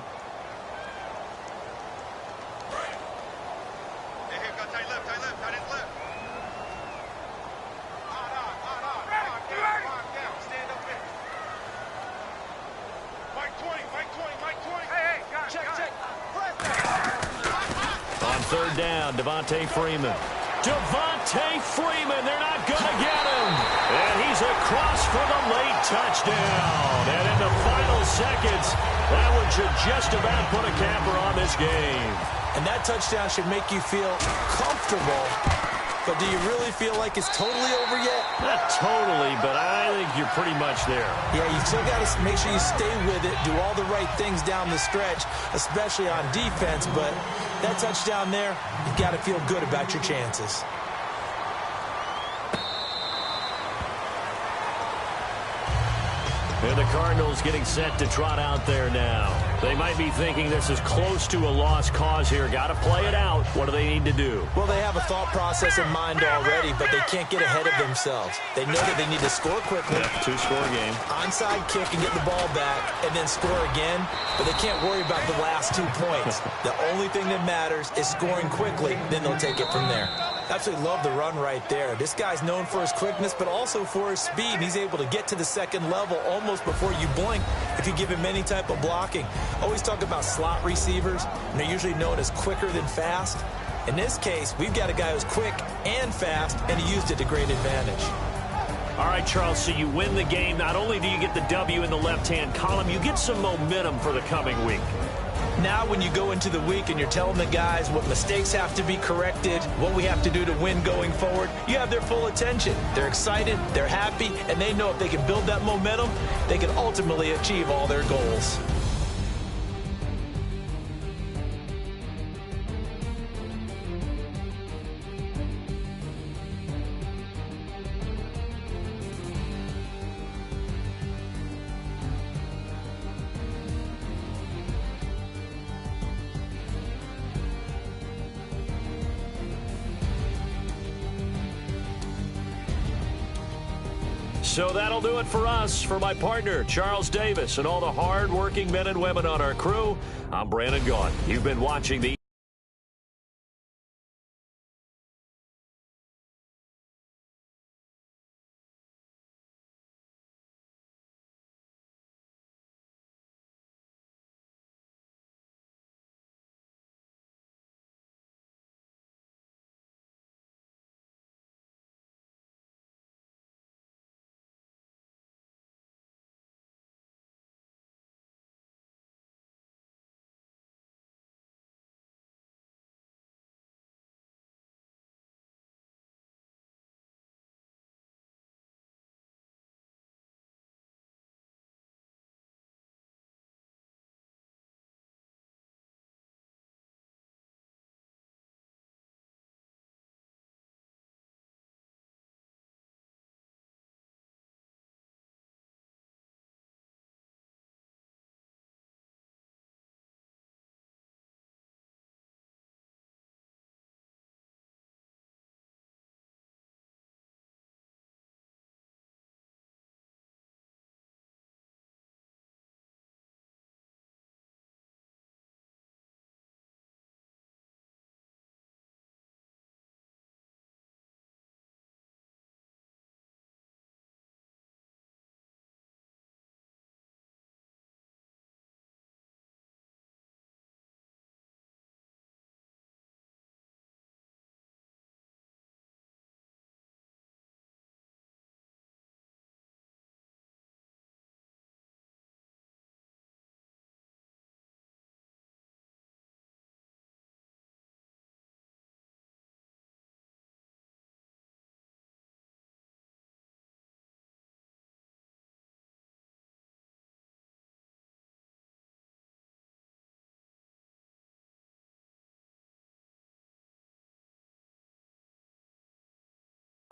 On third down, Devontae Freeman. Devontae Freeman, they're not going to get him. And he's across for the late touchdown. And in the final seconds, that one should just about put a capper on this game. And that touchdown should make you feel comfortable. But do you really feel like it's totally over yet? Not totally, but I think you're pretty much there. Yeah, you still got to make sure you stay with it, do all the right things down the stretch, especially on defense. But that touchdown there, you've got to feel good about your chances. And the Cardinals getting set to trot out there now. They might be thinking this is close to a lost cause here. Got to play it out. What do they need to do? Well, they have a thought process in mind already, but they can't get ahead of themselves. They know that they need to score quickly. Yeah, two-score game. Onside kick and get the ball back and then score again, but they can't worry about the last 2 points. The only thing that matters is scoring quickly, then they'll take it from there. Absolutely love the run right there. This guy's known for his quickness, but also for his speed. He's able to get to the second level almost before you blink if you give him any type of blocking. Always talk about slot receivers, and they're usually known as quicker than fast. In this case, we've got a guy who's quick and fast, and he used it to great advantage. All right, Charles, so you win the game. Not only do you get the W in the left-hand column, you get some momentum for the coming week. Now when you go into the week and you're telling the guys what mistakes have to be corrected, what we have to do to win going forward, you have their full attention. They're excited, they're happy, and they know if they can build that momentum, they can ultimately achieve all their goals. So that'll do it for us. For my partner, Charles Davis, and all the hard-working men and women on our crew, I'm Brandon Gaughan. You've been watching the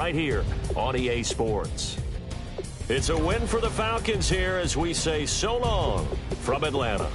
right here on EA Sports. It's a win for the Falcons here as we say so long from Atlanta.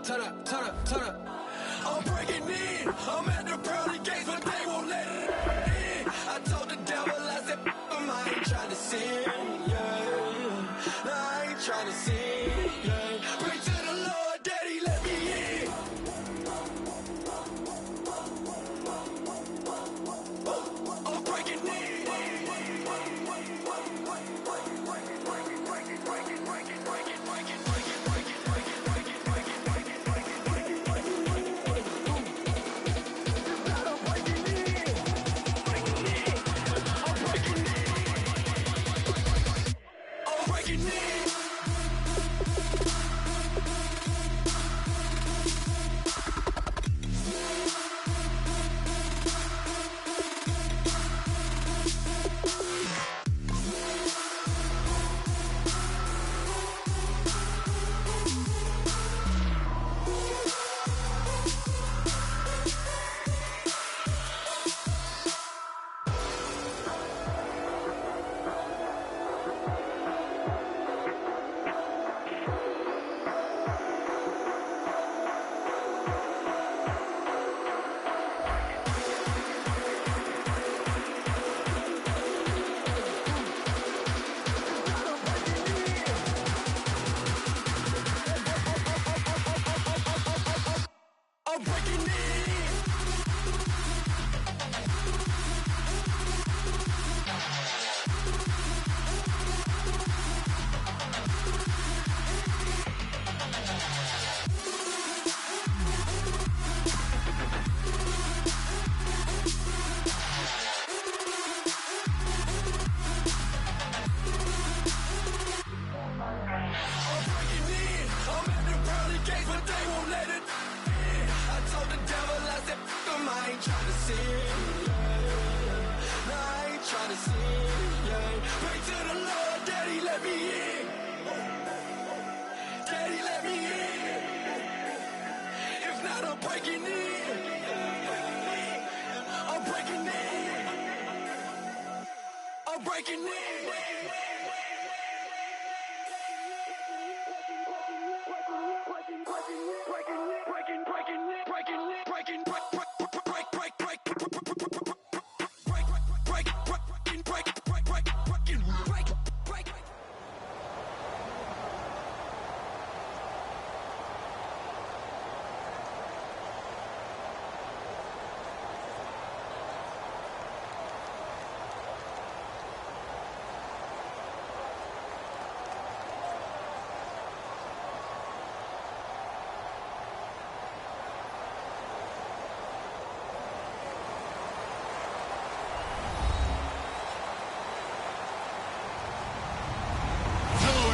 turn up. I'm breaking in. I'm at the pearly gates, but they won't let it in. I told the devil, I said, I ain't trying to sin, yeah. No, I ain't trying to sin, yeah. Pray to the Lord, Daddy, let me in. I'm breaking in.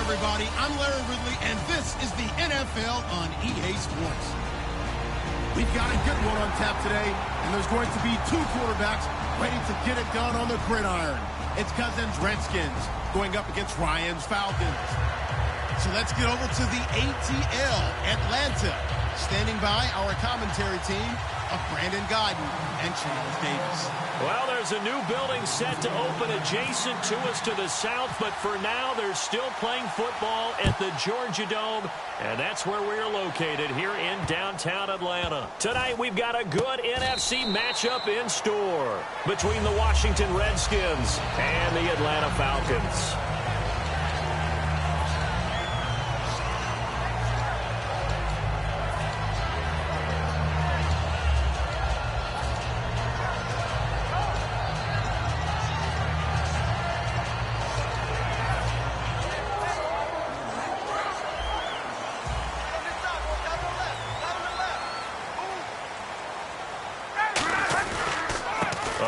Everybody, I'm Larry Ridley, and this is the NFL on EA Sports. We've got a good one on tap today, and there's going to be two quarterbacks ready to get it done on the gridiron. It's Cousins' Redskins going up against Ryan's Falcons. So let's get over to the ATL, Atlanta. Standing by our commentary team of Brandon Godden and Charles Davis. Well, there's a new building set to open adjacent to us to the south, but for now, they're still playing football at the Georgia Dome, and that's where we're located here in downtown Atlanta. Tonight, we've got a good NFC matchup in store between the Washington Redskins and the Atlanta Falcons.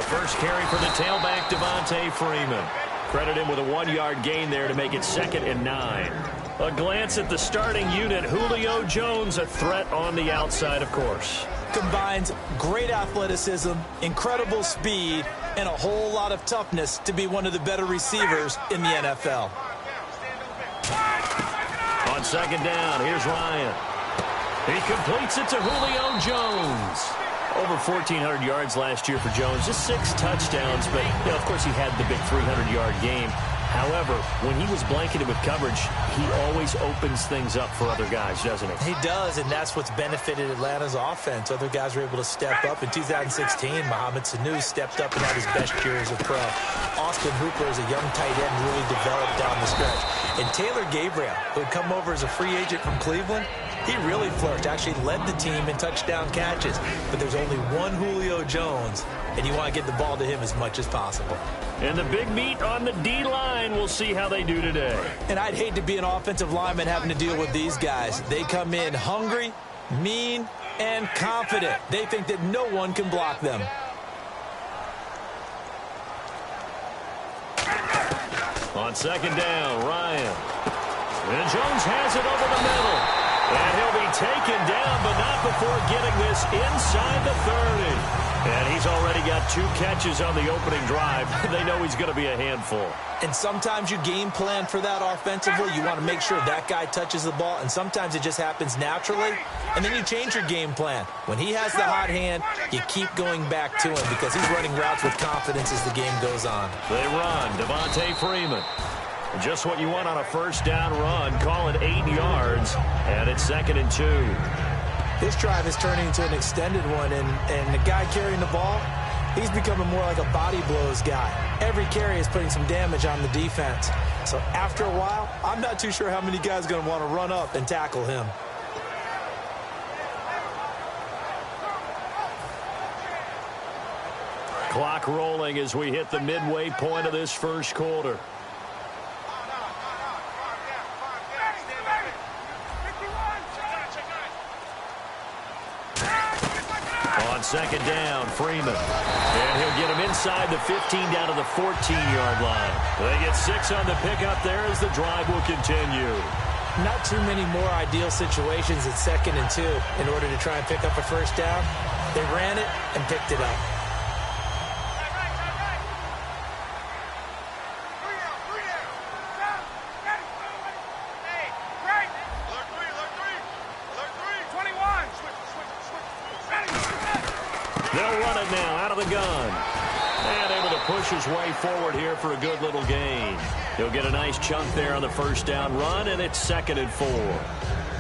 First carry for the tailback, Devontae Freeman. Credit him with a 1-yard gain there to make it 2nd and 9. A glance at the starting unit. Julio Jones, a threat on the outside, of course. Combines great athleticism, incredible speed, and a whole lot of toughness to be one of the better receivers in the NFL. On 2nd down, here's Ryan. He completes it to Julio Jones. Over 1,400 yards last year for Jones, just 6 touchdowns, but, of course, he had the big 300-yard game. However, when he was blanketed with coverage, he always opens things up for other guys, doesn't he? He does, and that's what's benefited Atlanta's offense. Other guys were able to step up. In 2016, Mohamed Sanu stepped up and had his best year as a pro. Austin Hooper, as a young tight end, really developed down the stretch. And Taylor Gabriel, who had come over as a free agent from Cleveland, he really flourished, actually led the team in touchdown catches. But there's only one Julio Jones, and you want to get the ball to him as much as possible. And the big meat on the D-line, we'll see how they do today. And I'd hate to be an offensive lineman having to deal with these guys. They come in hungry, mean, and confident. They think that no one can block them. On second down, Ryan. And Jones has it over the middle. And he'll be taken down, but not before getting this inside the 30. And he's already got 2 catches on the opening drive. They know he's going to be a handful. And sometimes you game plan for that offensively. You want to make sure that guy touches the ball, and sometimes it just happens naturally. And then you change your game plan. When he has the hot hand, you keep going back to him because he's running routes with confidence as the game goes on. They run. Devontae Freeman. Just what you want on a first down run. Call it 8 yards, and it's 2nd and 2. This drive is turning into an extended one, and the guy carrying the ball, he's becoming more like a body blows guy. Every carry is putting some damage on the defense. So after a while, I'm not too sure how many guys are going to want to run up and tackle him. Clock rolling as we hit the midway point of this first quarter. On second down, Freeman. And he'll get him inside the 15 down to the 14-yard line. They get 6 on the pickup there as the drive will continue. Not too many more ideal situations at 2nd and 2 in order to try and pick up a first down. They ran it and picked it up. They'll run it now out of the gun. And able to push his way forward here for a good little gain. He'll get a nice chunk there on the first down run, and it's 2nd and 4.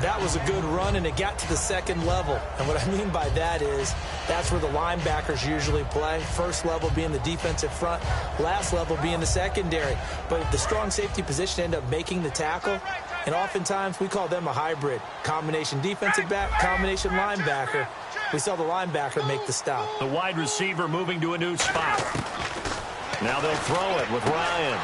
That was a good run, and it got to the 2nd level. And what I mean by that is that's where the linebackers usually play. First level being the defensive front, last level being the secondary. But the strong safety position ended up making the tackle, and oftentimes we call them a hybrid. Combination defensive back, combination linebacker. We saw the linebacker make the stop. The wide receiver moving to a new spot. Now they'll throw it with Ryan.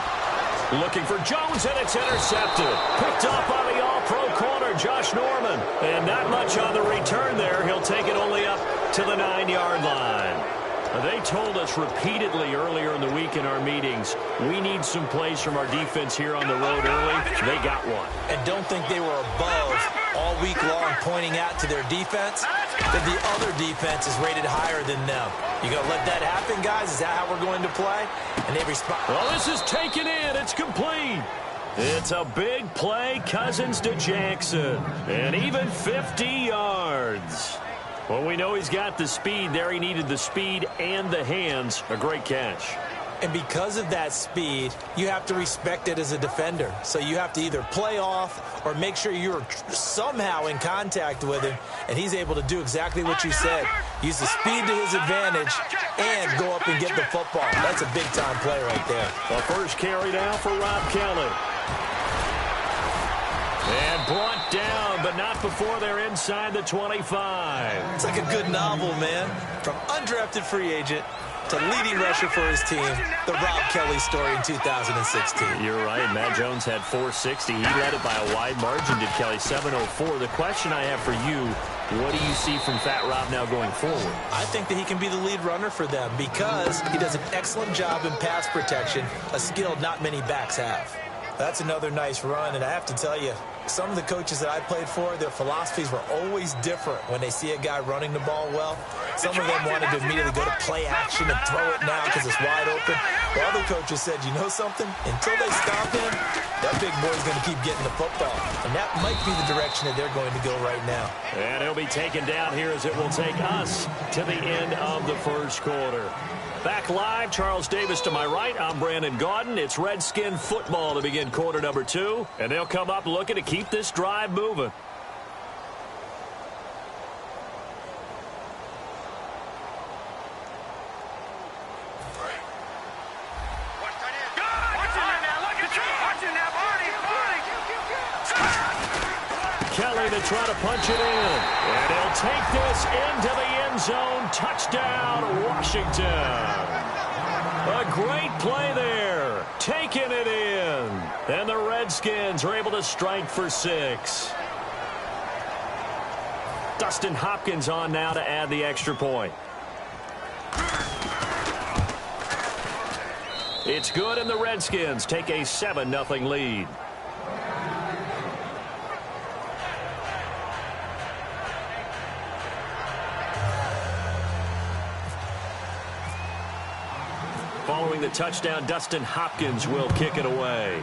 Looking for Jones, and it's intercepted. Picked up by the all-pro corner, Josh Norman. And not much on the return there. He'll take it only up to the 9-yard line. They told us repeatedly earlier in the week in our meetings, we need some plays from our defense here on the road early. They got one. And don't think they were above all week long pointing out to their defense that the other defense is rated higher than them. You going to let that happen, guys? Is that how we're going to play? And they respond. Well, this is taken in. It's complete. It's a big play. Cousins to Jackson. And even 50 yards. Well, we know he's got the speed there. He needed the speed and the hands. A great catch. And because of that speed, you have to respect it as a defender. So you have to either play off or make sure you're somehow in contact with him, and he's able to do exactly what you said. Use the speed to his advantage and go up and get the football. That's a big-time play right there. The first carry now for Rob Kelly. And brought down, but not before they're inside the 25. It's like a good novel, man. From undrafted free agent to leading rusher for his team, the Rob Kelly story in 2016. You're right. Matt Jones had 460. He led it by a wide margin, did Kelly, 704. The question I have for you, what do you see from Fat Rob now going forward? I think that he can be the lead runner for them because he does an excellent job in pass protection, a skill not many backs have. That's another nice run, and I have to tell you, some of the coaches that I played for, their philosophies were always different when they see a guy running the ball well. Some of them wanted to immediately go to play action and throw it now because it's wide open. While other coaches said, you know something? Until they stop him, that big boy's going to keep getting the football. And that might be the direction that they're going to go right now. And he'll be taken down here as it will take us to the end of the first quarter. Back live, Charles Davis to my right. I'm Brandon Gaudin. It's Redskin football to begin quarter number 2. And they'll come up looking to keep this drive moving. Kelly to try to punch it in. And he'll take this into the end zone. Touchdown, Washington. A great play there. Taking it in. And the Redskins are able to strike for 6. Dustin Hopkins on now to add the extra point. It's good, and the Redskins take a 7-0 lead. Following the touchdown, Dustin Hopkins will kick it away.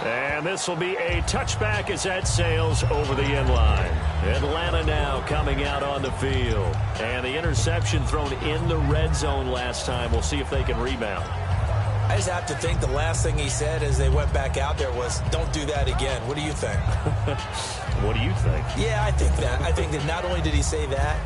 And this will be a touchback as that sails over the end line. Atlanta now coming out on the field. And the interception thrown in the red zone last time. We'll see if they can rebound. I just have to think the last thing he said as they went back out there was, don't do that again. What do you think? What do you think? Yeah, I think that. I think that not only did he say that,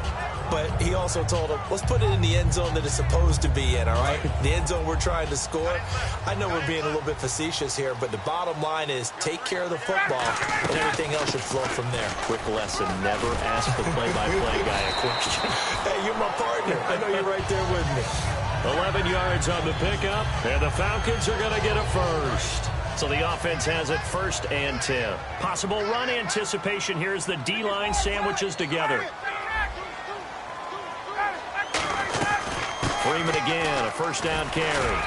but he also told him, let's put it in the end zone that it's supposed to be in, all right? The end zone we're trying to score. I know we're being a little bit facetious here, but the bottom line is take care of the football, and everything else should flow from there. Quick lesson, never ask the play-by-play guy a question. Hey, you're my partner. I know you're right there with me. 11 yards on the pickup, and the Falcons are going to get a first. So the offense has it 1st and 10. Possible run anticipation here as the D-line sandwiches together. Freeman again, a 1st down carry.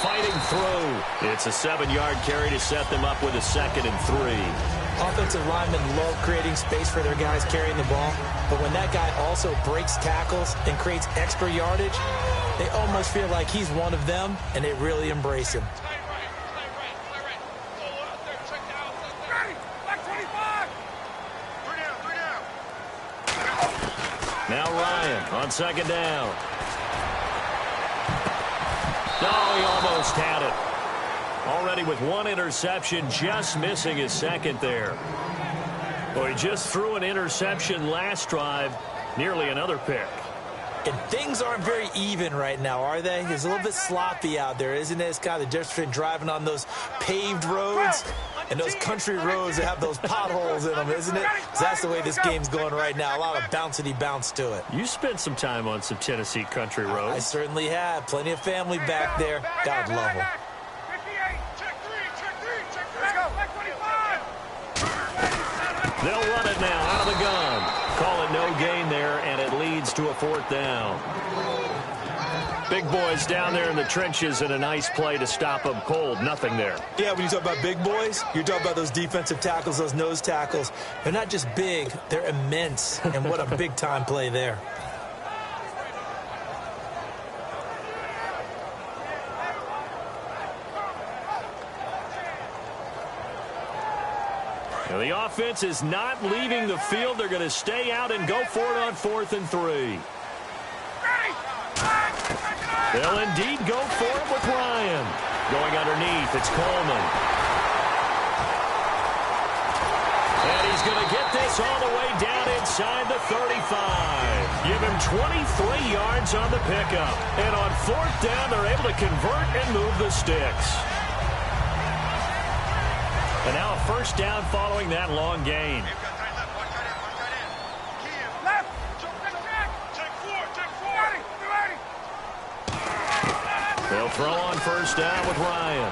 Fighting through. It's a 7-yard carry to set them up with a 2nd and 3. Offensive linemen love creating space for their guys carrying the ball, but when that guy also breaks tackles and creates extra yardage, they almost feel like he's one of them, and they really embrace him. Now Ryan on 2nd down. Oh, he almost had it. Already with 1 interception, just missing his 2nd there. Well, he just threw an interception last drive, nearly another pick. And things aren't very even right now, are they? It's a little bit sloppy out there, isn't it? It's kind of the difference between driving on those paved roads and those country roads that have those potholes in them, isn't it? So that's the way this game's going right now. A lot of bouncy bounce to it. You spent some time on some Tennessee country roads. I certainly have. Plenty of family back there. God love them. They'll run it now out of the gun. Call it no gain there, and it leads to a 4th down. Big boys down there in the trenches, and a nice play to stop them cold. Nothing there. Yeah, when you talk about big boys, you're talking about those defensive tackles, those nose tackles. They're not just big, they're immense. And what a big-time play there. Now the offense is not leaving the field. They're going to stay out and go for it on 4th and 3. They'll indeed go for it with Ryan. Going underneath, it's Coleman. And he's going to get this all the way down inside the 35. Give him 23 yards on the pickup. And on 4th down, they're able to convert and move the sticks. And now a 1st down following that long gain. They'll throw on 1st down with Ryan.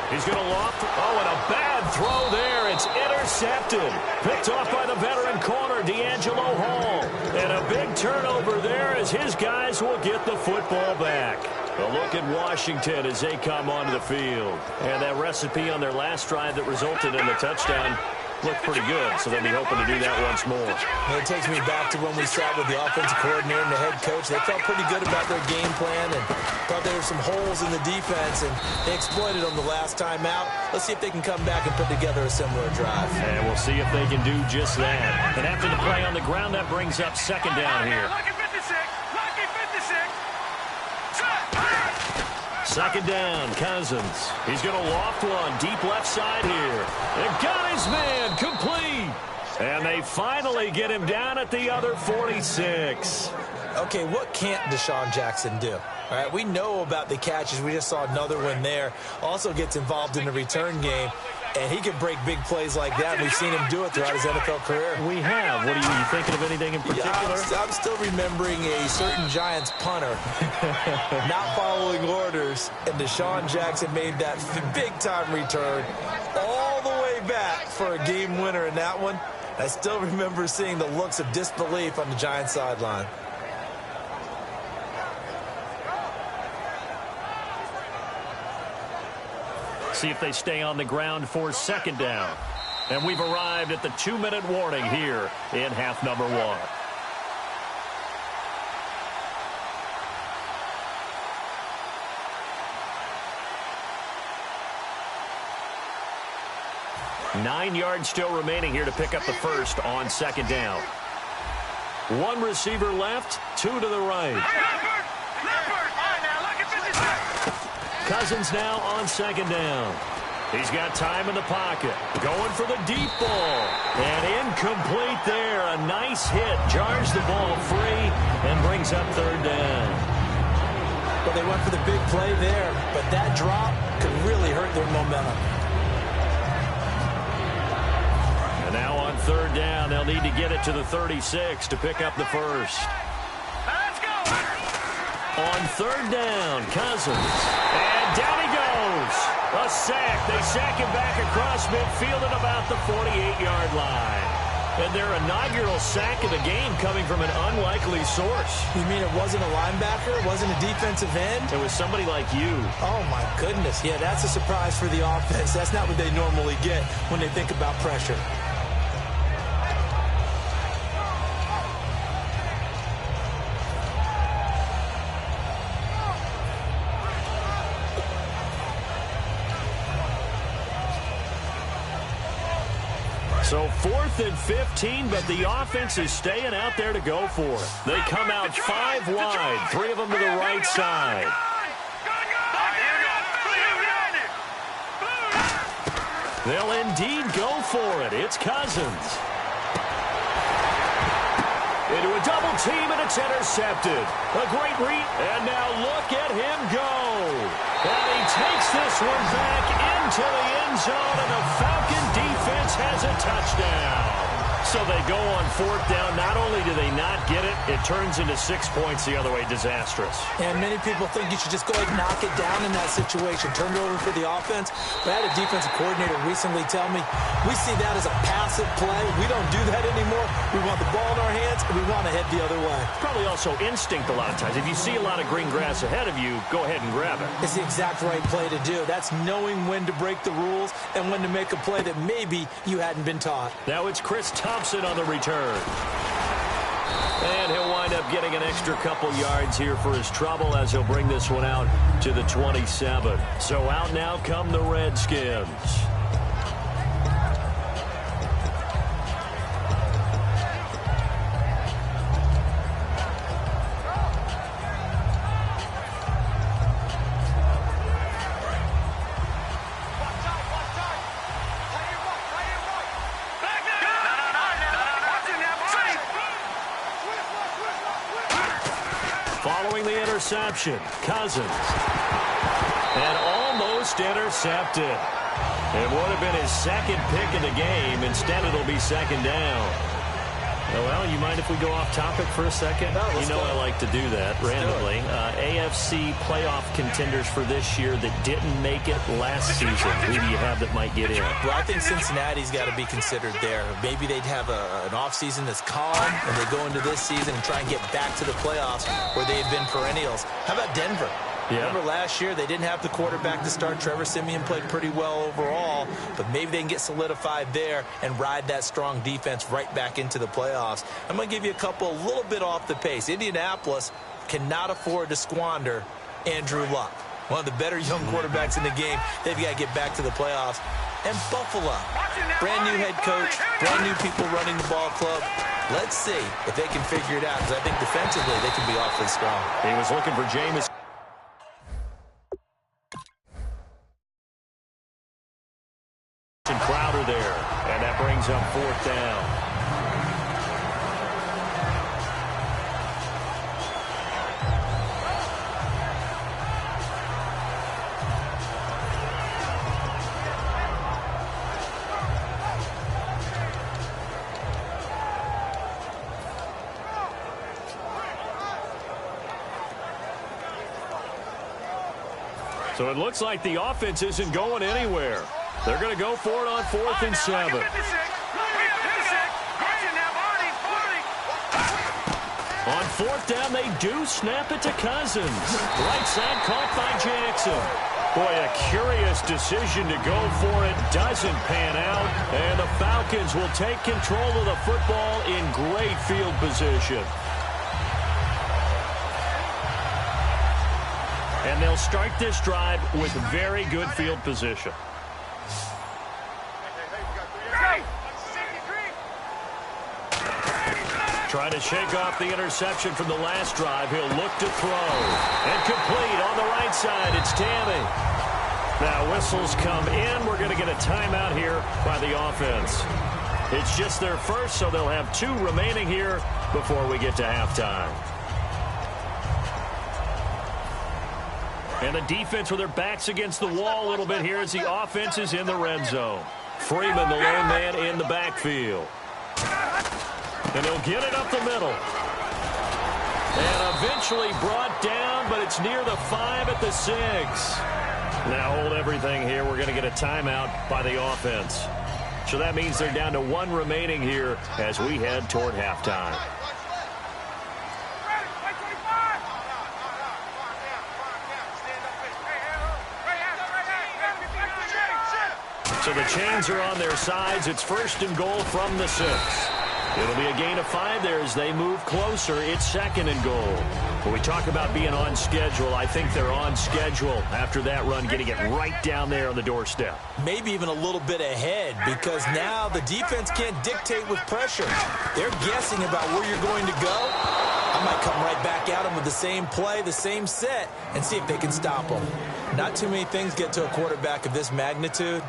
He's going to loft. Oh, and a bad throw there. It's intercepted. Picked off by the veteran corner, D'Angelo Hall. And a big turnover there as his guys will get the football back. A look at Washington as they come onto the field. And that recipe on their last drive that resulted in the touchdown looked pretty good, so they'll be hoping to do that once more. It takes me back to when we sat with the offensive coordinator and the head coach. They felt pretty good about their game plan and thought there were some holes in the defense, and they exploited them the last time out. Let's see if they can come back and put together a similar drive. And we'll see if they can do just that. And after the play on the ground, that brings up second down here. Second down, Cousins. He's going to loft one deep left side here. And got his man complete. And they finally get him down at the other 46. Okay, what can't Deshaun Jackson do? All right, we know about the catches. We just saw another one there. Also gets involved in the return game. And he can break big plays like that. We've seen him do it throughout his NFL career. We have. What are you thinking of anything in particular? Yeah, I'm still remembering a certain Giants punter not following orders, and Deshaun Jackson made that big-time return all the way back for a game winner in that one. I still remember seeing the looks of disbelief on the Giants sideline. See if they stay on the ground for second down. And we've arrived at the 2-minute warning here in half number 1. Nine yards still remaining here to pick up the first on second down. One receiver left, two to the right. Cousins now on second down. He's got time in the pocket. Going for the deep ball. And incomplete there. A nice hit. Jars the ball free and brings up third down. Well, they went for the big play there, but that drop could really hurt their momentum. And now on third down, they'll need to get it to the 36 to pick up the first. Let's go! On third down, Cousins. And down he goes. A sack. They sack him back across midfield at about the 48-yard line. And their inaugural sack of the game coming from an unlikely source. You mean it wasn't a linebacker? It wasn't a defensive end? It was somebody like you. Oh, my goodness. Yeah, that's a surprise for the offense. That's not what they normally get when they think about pressure. So 4th and 15, but the offense is staying out there to go for it. They come out 5 wide, 3 of them to the right side. They'll indeed go for it. It's Cousins. Into a double team, and it's intercepted. A great read, and now look at him go. And he takes this one back into the end zone, and the Falcon defense has a touchdown. So they go on 4th down. Not only do they not get it, it turns into 6 points the other way. Disastrous. And many people think you should just go ahead and knock it down in that situation. Turn it over for the offense. But I had a defensive coordinator recently tell me, we see that as a passive play. We don't do that anymore. We want the ball in our hands, and we want to head the other way. Probably also instinct a lot of times. If you see a lot of green grass ahead of you, go ahead and grab it. It's the exact right play to do. That's knowing when to break the rules and when to make a play that maybe you hadn't been taught. Now it's Chris Thompson on the return. And he'll wind up getting an extra couple yards here for his trouble as he'll bring this one out to the 27. So out now come the Redskins. Following the interception, Cousins. And almost intercepted. It would have been his second pick of the game. Instead, it'll be second down. Well, you mind if we go off topic for a second? No, you know I like to do that randomly. AFC playoff contenders for this year that didn't make it last season. Who do you have that might get in? Well, I think Cincinnati's got to be considered there. Maybe they'd have an offseason that's calm, and they go into this season and try and get back to the playoffs where they've been perennials. How about Denver? Yeah. Remember last year, they didn't have the quarterback to start. Trevor Siemian played pretty well overall, but maybe they can get solidified there and ride that strong defense right back into the playoffs. I'm going to give you a couple a little bit off the pace. Indianapolis cannot afford to squander Andrew Luck, one of the better young quarterbacks in the game. They've got to get back to the playoffs. And Buffalo, brand new head coach, brand new people running the ball club. Let's see if they can figure it out, because I think defensively they can be awfully strong. He was looking for Jameis. Crowder there, and that brings up 4th down. So it looks like the offense isn't going anywhere. They're going to go for it on 4th and 7. On 4th down, they do snap it to Cousins. Right side caught by Jackson. Boy, a curious decision to go for it. Doesn't pan out. And the Falcons will take control of the football in great field position. And they'll start this drive with very good field position. Trying to shake off the interception from the last drive. He'll look to throw. And complete on the right side. It's Tammy. Now whistles come in. We're going to get a timeout here by the offense. It's just their first, so they'll have 2 remaining here before we get to halftime. And the defense with their backs against the wall a little bit here as the offense is in the red zone. Freeman, the lone man in the backfield. And he'll get it up the middle. And eventually brought down, but it's near the 5 at the 6. Now hold everything here. We're going to get a timeout by the offense. So that means they're down to 1 remaining here as we head toward halftime. So the chains are on their sides. It's 1st and goal from the 6. It'll be a gain of 5 there as they move closer. It's 2nd and goal. When we talk about being on schedule, I think they're on schedule after that run, getting it right down there on the doorstep. Maybe even a little bit ahead, because now the defense can't dictate with pressure. They're guessing about where you're going to go. I might come right back at them with the same play, the same set, and see if they can stop them. Not too many things get to a quarterback of this magnitude,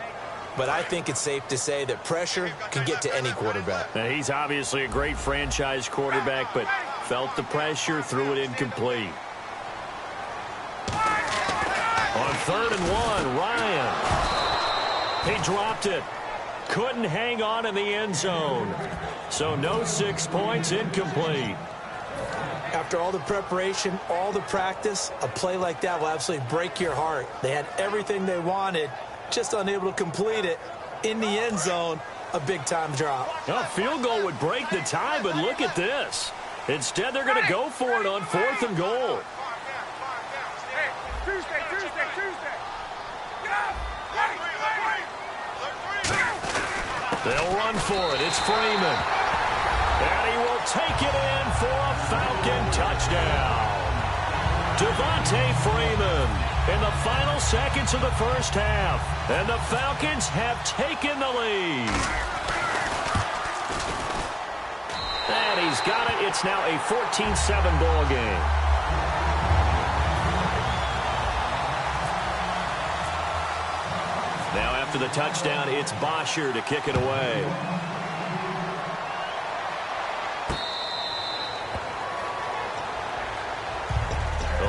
but I think it's safe to say that pressure can get to any quarterback. Now, he's obviously a great franchise quarterback, but felt the pressure, threw it incomplete. On 3rd and 1, Ryan. He dropped it. Couldn't hang on in the end zone. So no 6 points, incomplete. After all the preparation, all the practice, a play like that will absolutely break your heart. They had everything they wanted, just unable to complete it. In the end zone, a big-time drop. A field goal would break the tie, but look at this. Instead, they're going to go for it on 4th and goal. They'll run for it. It's Freeman. And he will take it in for a Falcon touchdown. Devontae Freeman in the final seconds of the first half. And the Falcons have taken the lead. And he's got it. It's now a 14-7 ball game. Now after the touchdown, it's Bosher to kick it away.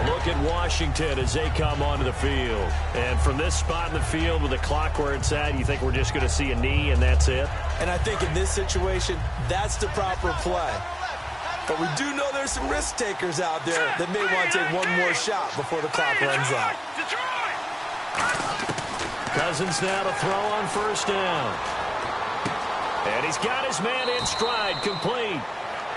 Look at Washington as they come onto the field. And from this spot in the field with the clock where it's at, you think we're just going to see a knee and that's it? And I think in this situation, that's the proper play. But we do know there's some risk takers out there that may want to take one more shot before the clock runs out. Cousins now to throw on 1st down. And he's got his man in stride, complete.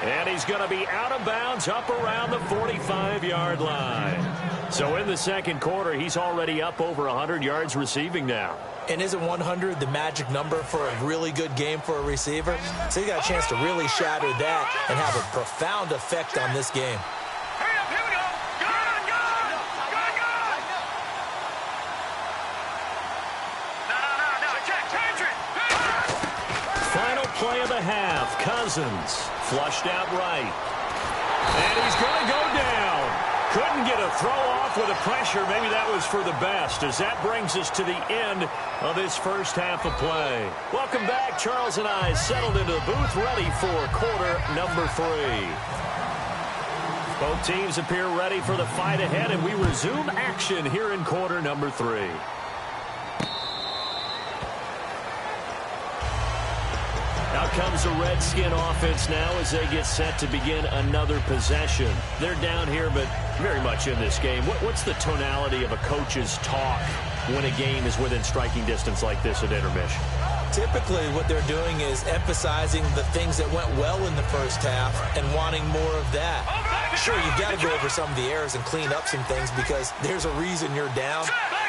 And he's going to be out of bounds up around the 45-yard line. So in the second quarter, he's already up over 100 yards receiving now. And isn't 100 the magic number for a really good game for a receiver? So he got a chance to really shatter that and have a profound effect on this game. Hurry up, here we go. Go on, go on. Go on, go on. No. Change it. Final play of the half. Cousins flushed out right. And he's going to go down. Couldn't get a throw off with the pressure. Maybe that was for the best, as that brings us to the end of this first half of play. Welcome back. Charles and I settled into the booth, ready for quarter number 3. Both teams appear ready for the fight ahead, and we resume action here in quarter number 3. Out comes the Redskin offense now as they get set to begin another possession. They're down here, but very much in this game. What's the tonality of a coach's talk when a game is within striking distance like this at intermission? Typically, what they're doing is emphasizing the things that went well in the first half and wanting more of that. Sure, you've got to go over some of the errors and clean up some things because there's a reason you're down.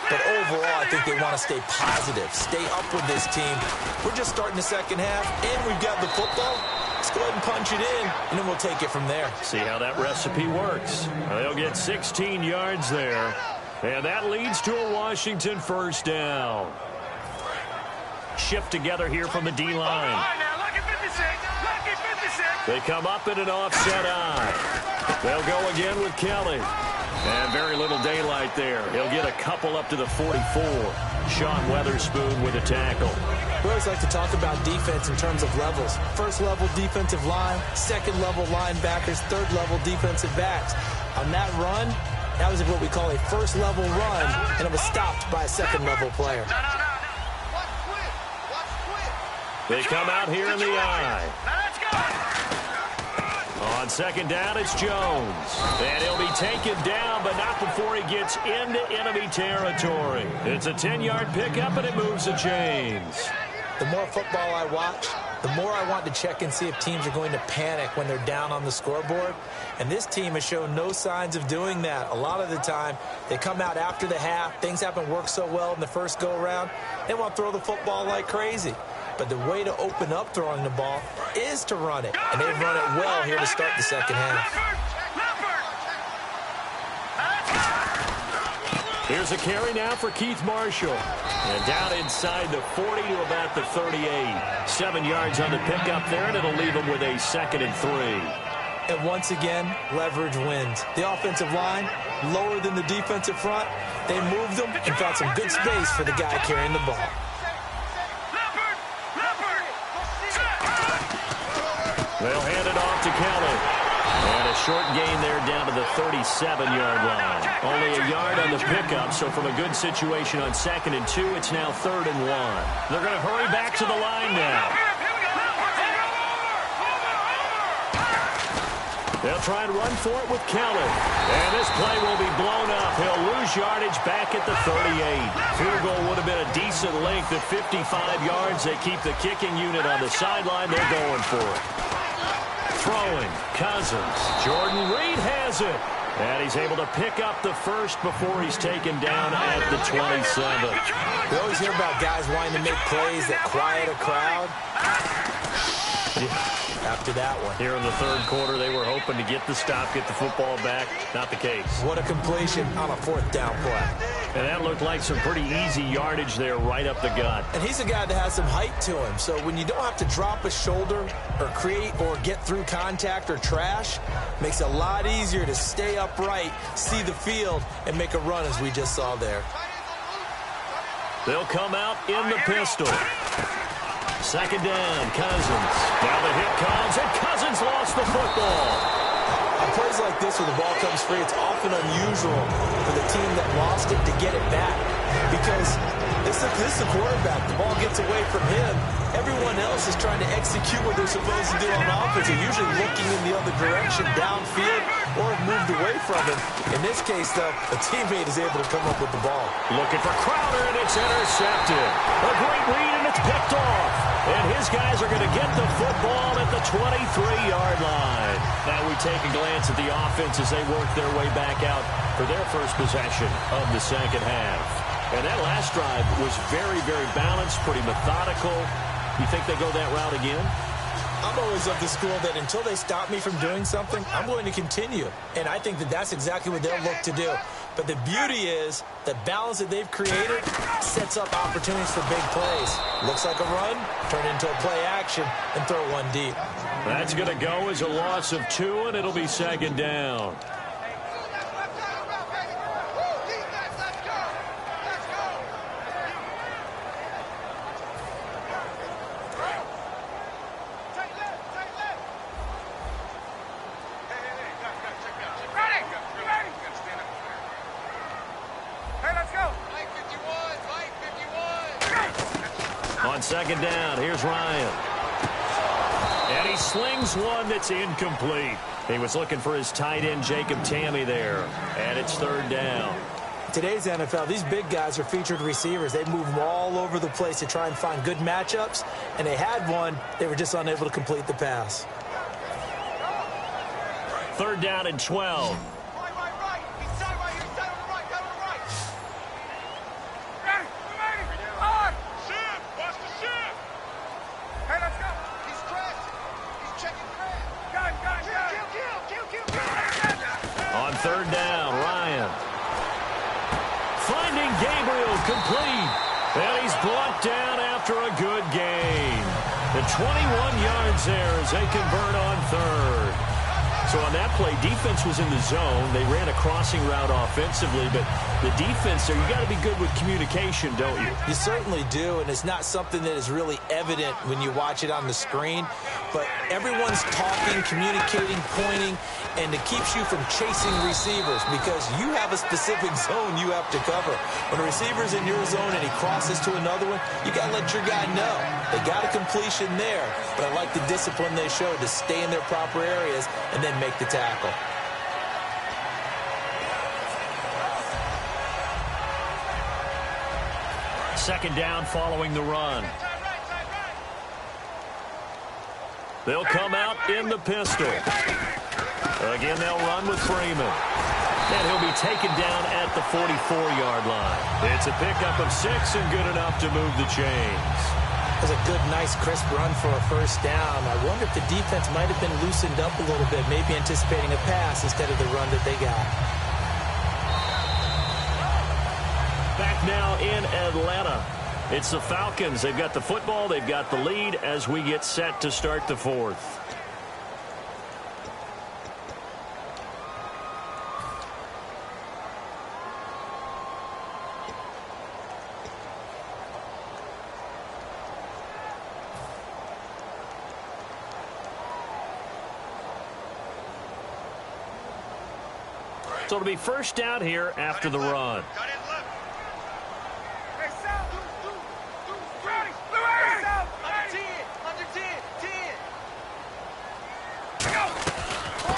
But overall, I think they want to stay positive, stay up with this team. We're just starting the second half, and we've got the football. Let's go ahead and punch it in, and then we'll take it from there. See how that recipe works. They'll get 16 yards there, and that leads to a Washington first down. Shift together here from the D-line. They come up in an offset eye. They'll go again with Kelly. And very little daylight there. He'll get a couple up to the 44. Sean Weatherspoon with a tackle. We always like to talk about defense in terms of levels. First level defensive line, second level linebackers, third level defensive backs. On that run, that was what we call a first level run, and it was stopped by a second level player. They come out here in the eye. On second down, it's Jones. And he'll be taken down, but not before he gets into enemy territory. It's a 10-yard pickup, and it moves the chains. The more football I watch, the more I want to check and see if teams are going to panic when they're down on the scoreboard. And this team has shown no signs of doing that. A lot of the time, they come out after the half. Things haven't worked so well in the first go-around. They want to throw the football like crazy. But the way to open up throwing the ball is to run it. And they've run it well here to start the second half. Here's a carry now for Keith Marshall. And down inside the 40 to about the 38. 7 yards on the pickup there, and it'll leave them with a 2nd and 3. And once again, leverage wins. The offensive line, lower than the defensive front. They moved them and found some good space for the guy carrying the ball. They'll hand it off to Kelly. And a short gain there down to the 37-yard line. Only a yard on the pickup, so from a good situation on 2nd and 2, it's now 3rd and 1. They're going to hurry back to the line now. They'll try and run for it with Kelly. And this play will be blown up. He'll lose yardage back at the 38. Field goal would have been a decent length of 55 yards. They keep the kicking unit on the sideline. They're going for it. Throwing, Cousins. Jordan Reed has it. And he's able to pick up the first before he's taken down at the 27. We always hear about guys wanting to make plays that quiet a crowd. After that one. Here in the third quarter, they were hoping to get the stop, get the football back. Not the case. What a completion on a 4th down play. And that looked like some pretty easy yardage there right up the gut. And he's a guy that has some height to him. So when you don't have to drop a shoulder or create or get through contact or trash, makes it a lot easier to stay upright, see the field, and make a run as we just saw there. They'll come out in the pistol. Second down, Cousins. Now the hit comes, and Cousins lost the football. On plays like this where the ball comes free, it's often unusual for the team that lost it to get it back. Because this is the quarterback. The ball gets away from him. Everyone else is trying to execute what they're supposed to do on offense. They're usually looking in the other direction, downfield, or have moved away from him. In this case, though, a teammate is able to come up with the ball. Looking for Crowder, and it's intercepted. A great read, and it's picked off. And his guys are going to get the football at the 23-yard line. Now we take a glance at the offense as they work their way back out for their first possession of the second half. And that last drive was very, very balanced, pretty methodical. You think they go that route again? I'm always of the school that until they stop me from doing something, I'm going to continue. And I think that that's exactly what they'll look to do. But the beauty is the balance that they've created sets up opportunities for big plays. Looks like a run, turn into a play action, and throw one deep. That's going to go as a loss of 2, and it'll be second down. On second down, here's Ryan. And he slings one that's incomplete. He was looking for his tight end, Jacob Tamme, there. And it's third down. Today's NFL, these big guys are featured receivers. They move them all over the place to try and find good matchups. And they had one. They were just unable to complete the pass. Third down and 12. On third down, Ryan. Finding Gabriel complete. And he's brought down after a good gain. The 21 yards there as they convert on third. So on that play, defense was in the zone. They ran a crossing route offensively, but the defense there, you got to be good with communication, don't you? You certainly do, and it's not something that is really evident when you watch it on the screen. But everyone's talking, communicating, pointing, and it keeps you from chasing receivers because you have a specific zone you have to cover. When a receiver's in your zone and he crosses to another one, you got to let your guy know. They got a completion there, but I like the discipline they showed to stay in their proper areas and then make the tackle. Second down following the run. They'll come out in the pistol. Again, they'll run with Freeman. And he'll be taken down at the 44-yard line. It's a pickup of 6 and good enough to move the chains. It was a good, nice, crisp run for a first down. I wonder if the defense might have been loosened up a little bit, maybe anticipating a pass instead of the run that they got. Back now in Atlanta. It's the Falcons. They've got the football. They've got the lead as we get set to start the fourth. So it'll be first down here after the run.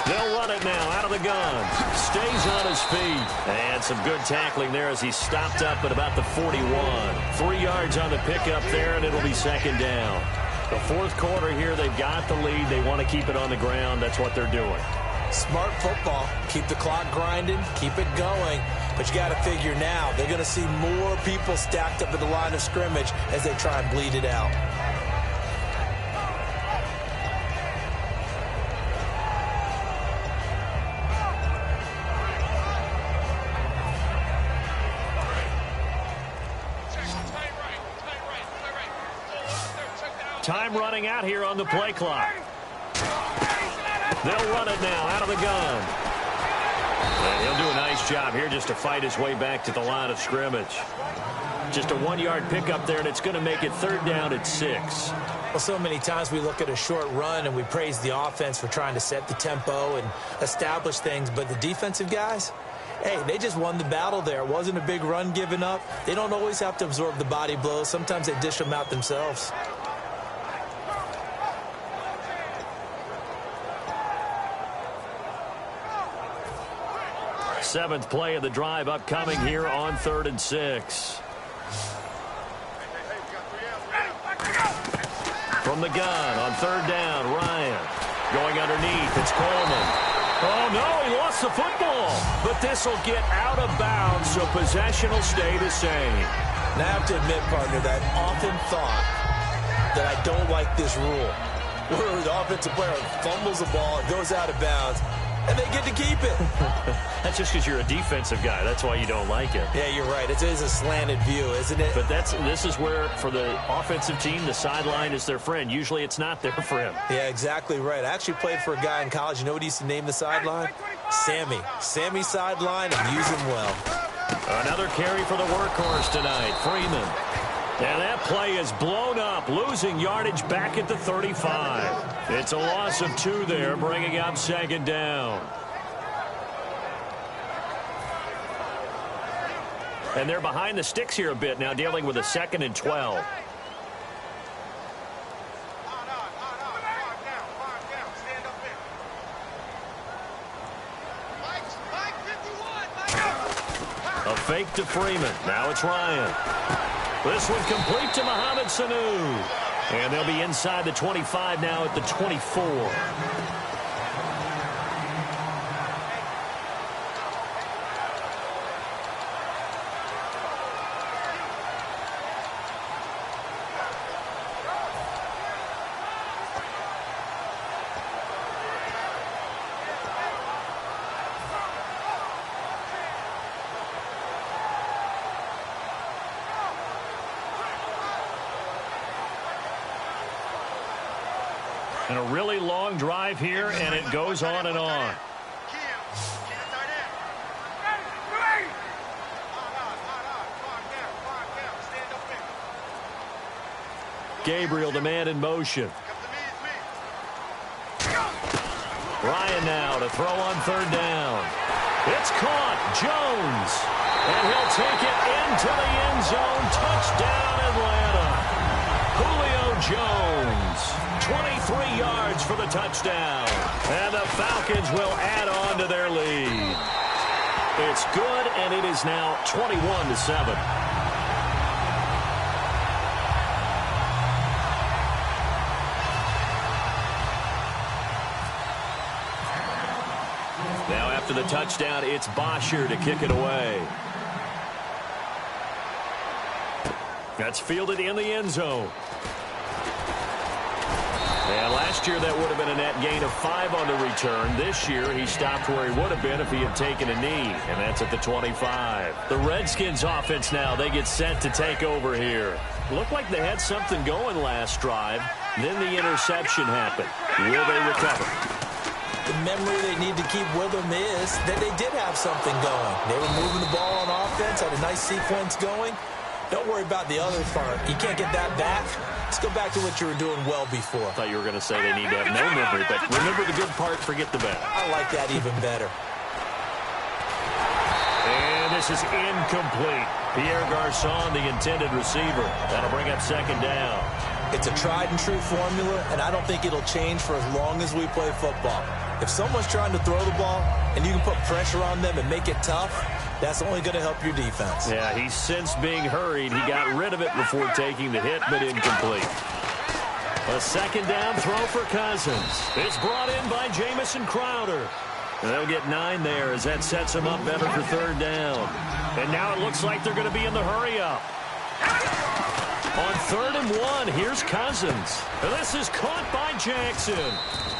They'll run it now out of the gun. Stays on his feet. And some good tackling there as he stopped up at about the 41. 3 yards on the pickup there, and it'll be second down. The fourth quarter here, they've got the lead. They want to keep it on the ground. That's what they're doing. Smart football. Keep the clock grinding. Keep it going. But you got to figure now, they're going to see more people stacked up at the line of scrimmage as they try and bleed it out. Time running out here on the play clock. They'll run it now out of the gun. And he'll do a nice job here just to fight his way back to the line of scrimmage. Just a 1-yard pickup there, and it's going to make it third down at 6. Well, so many times we look at a short run and we praise the offense for trying to set the tempo and establish things, but the defensive guys, hey, they just won the battle there. It wasn't a big run given up. They don't always have to absorb the body blows. Sometimes they dish them out themselves. Seventh play of the drive upcoming here on 3rd and 6. From the gun on third down, Ryan. Going underneath, it's Coleman. Oh, no, he lost the football. But this will get out of bounds, so possession will stay the same. Now, I have to admit, partner, that I've often thought that I don't like this rule, where the offensive player fumbles the ball, it goes out of bounds, and they get to keep it. That's just because you're a defensive guy. That's why you don't like it. Yeah, you're right. It is a slanted view, isn't it? But this is where, for the offensive team, the sideline is their friend. Usually it's not their friend. Yeah, exactly right. I actually played for a guy in college. You know what he used to name the sideline? Sammy. Sammy sideline, and use him well. Another carry for the workhorse tonight, Freeman. And that play is blown up, losing yardage back at the 35. It's a loss of 2 there, bringing up second down. And they're behind the sticks here a bit now, dealing with a 2nd and 12. A fake to Freeman. Now it's Ryan. This one complete to Mohamed Sanu. And they'll be inside the 25 now at the 24. And a really long drive here, and it goes on and on. Gabriel, the man in motion. Ryan now to throw on third down. It's caught. Jones. And he'll take it into the end zone. Touchdown, Atlanta. Julio Jones. 23 yards for the touchdown. And the Falcons will add on to their lead. It's good, and it is now 21-7. Now after the touchdown, it's Bosher to kick it away. That's fielded in the end zone. And last year, that would have been a net gain of 5 on the return. This year, he stopped where he would have been if he had taken a knee, and that's at the 25. The Redskins offense now, they get set to take over here. Looked like they had something going last drive. Then the interception happened. Will they recover? The memory they need to keep with them is that they did have something going. They were moving the ball on offense, had a nice sequence going. Don't worry about the other part. You can't get that back. Let's go back to what you were doing well before. I thought you were going to say they need to have no memory, but remember the good part, forget the bad. I like that even better. And this is incomplete. Pierre Garçon, the intended receiver. That'll bring up second down. It's a tried and true formula, and I don't think it'll change for as long as we play football. If someone's trying to throw the ball and you can put pressure on them and make it tough, that's only going to help your defense. Yeah, he's since being hurried. He got rid of it before taking the hit, but incomplete. A second down throw for Cousins. It's brought in by Jamison Crowder. And they'll get 9 there as that sets him up better for third down. And now it looks like they're going to be in the hurry-up. On 3rd and 1, here's Cousins. And this is caught by Jackson.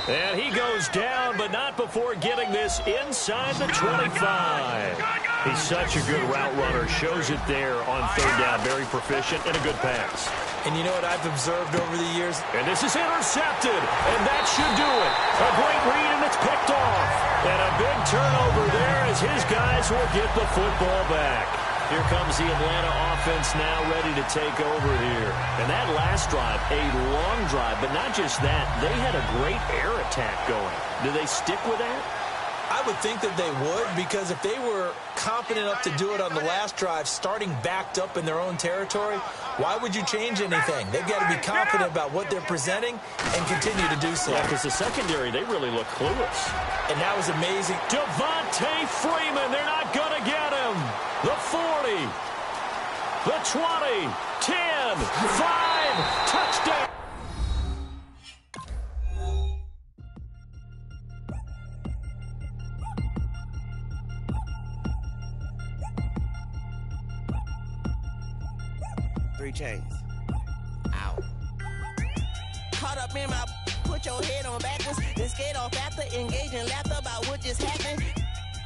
And he goes down, but not before getting this inside the 25. He's such a good route runner. Shows it there on third down. Very proficient and a good pass. And you know what I've observed over the years? And this is intercepted. And that should do it. A great read, and it's picked off. And a big turnover there as his guys will get the football back. Here comes the Atlanta offense now ready to take over here. And that last drive, a long drive, but not just that. They had a great air attack going. Do they stick with that? I would think that they would, because if they were confident enough to do it on the last drive, starting backed up in their own territory, why would you change anything? They've got to be confident about what they're presenting and continue to do so. Yeah, because the secondary, they really look clueless. And that was amazing. Devontae Freeman, they're not going to get him. The 40, the 20, 10, 5, touchdown. 3 chains. Ow. Caught up in my, put your head on backwards, then skate off after, engage in laughter about what just happened.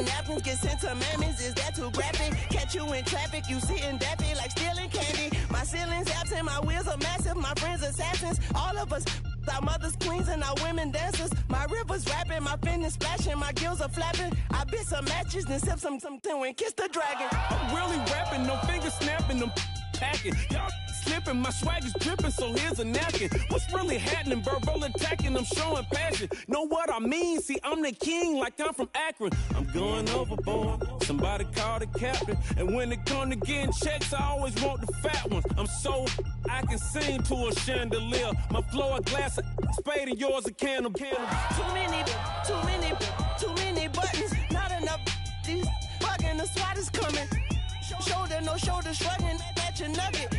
Napkins get sent to mammies, is that too graphic? Catch you in traffic, you sitting daffy like stealing candy. My ceiling's absent, my wheels are massive, my friends assassins. All of us, our mothers queens and our women dancers. My river's rapping, my fin is splashing, my gills are flapping. I bit some matches, then sip some and kiss the dragon. I'm really rapping, no fingers snapping, them packing. Y'all slipping, my swag is dripping, so here's a napkin. What's really happening? Verbal attacking, I'm showing passion. Know what I mean? See, I'm the king, like I'm from Akron. I'm going overboard. Somebody call the captain. And when it come to getting checks, I always want the fat ones. I'm so I can sing to a chandelier. My flow a glass of spade and yours a candle. Too many buttons, not enough. These bugging, the SWAT is coming. Shoulder, no shoulder, shrugging at your nugget.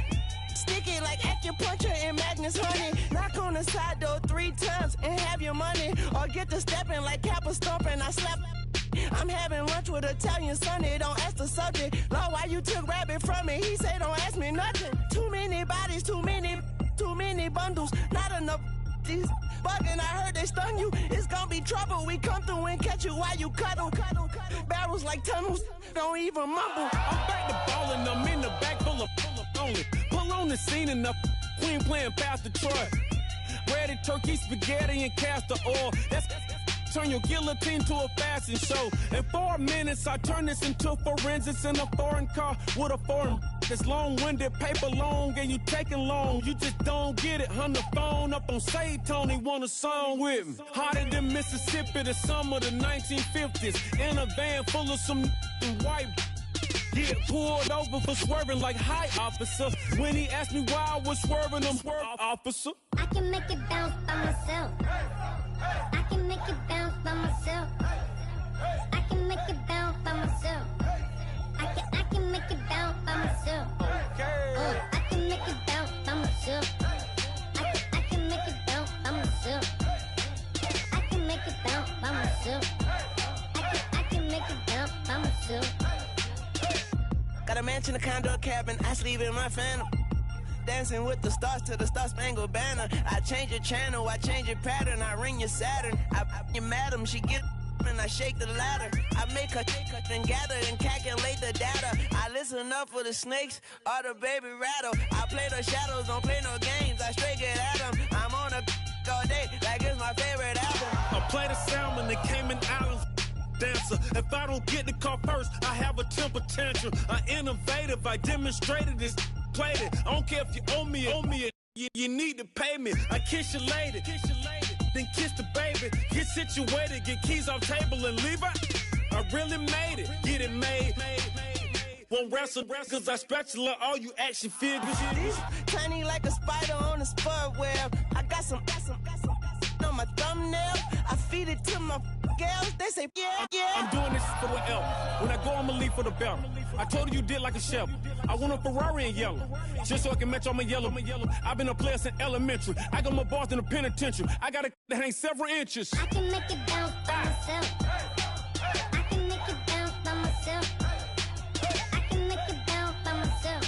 Sticky like acupuncture and Magnus honey. Knock on the side door 3 times and have your money. Or get to stepping like Kappa stomping. I slap. I'm having lunch with Italian Sonny. Don't ask the subject. Lord, why you took rabbit from me? He say don't ask me nothing. Too many bodies, too many bundles. Not enough. These bugging, I heard they stung you. It's gonna be trouble. We come through and catch you while you cuddle. Barrels like tunnels. Don't even mumble. I'm back to ballin', I'm in the back full of only. Pull on the scene and the queen playing Pastor Troy. Ready turkey, spaghetti, and castor oil. That's turn your guillotine to a fashion show. In 4 minutes, I turn this into forensics in a foreign car with a foreign. It's long-winded, paper long, and you taking long. You just don't get it. On the phone up on Say Tony, want a song with me. Hotter than Mississippi, the summer of the 1950s. In a van full of some white. Get pulled over for swerving like hi, officer. When he asked me why I was swerving, I'm swerve, officer. I can make it bounce by myself. I can make it bounce by myself. I can make it bounce by myself. I can make it bounce by myself. I can make it bounce by myself. I can make it bounce by myself. I can make it bounce by myself. I can make it bounce by myself. Got a mansion, a condo, a cabin. I sleep in my phantom. Dancing with the stars to the Star-Spangled Banner. I change your channel, I change your pattern. I ring your Saturn. I your madam, she get and I shake the ladder. I make her and gather and calculate the data. I listen up for the snakes or the baby rattle. I play the shadows, don't play no games. I straight get at them. I'm on a all day like it's my favorite album. I play the salmon, the Cayman Islands. Dancer. If I don't get the car first, I have a temper tantrum. I innovative, I demonstrated this, played it. I don't care if you owe me it. You need to pay me. I kiss your lady, then kiss the baby. Get situated, get keys off table and leave her. I really made it, get it made. Won't wrestle, cause I spatula all you action figures. Tiny like a spider on a spud web. I got some on my thumbnail. I feed it to my girls. They say, yeah. I'm doing this for the L. When I go, I'ma leave for the belt. I told you did like a chef. I want a Ferrari in yellow, just so I can match all my yellow. I've been a player since elementary. I got my bars in the penitentiary. I got a that hangs several inches. I can make it bounce by myself. I can make it bounce by myself. I can make it bounce by myself.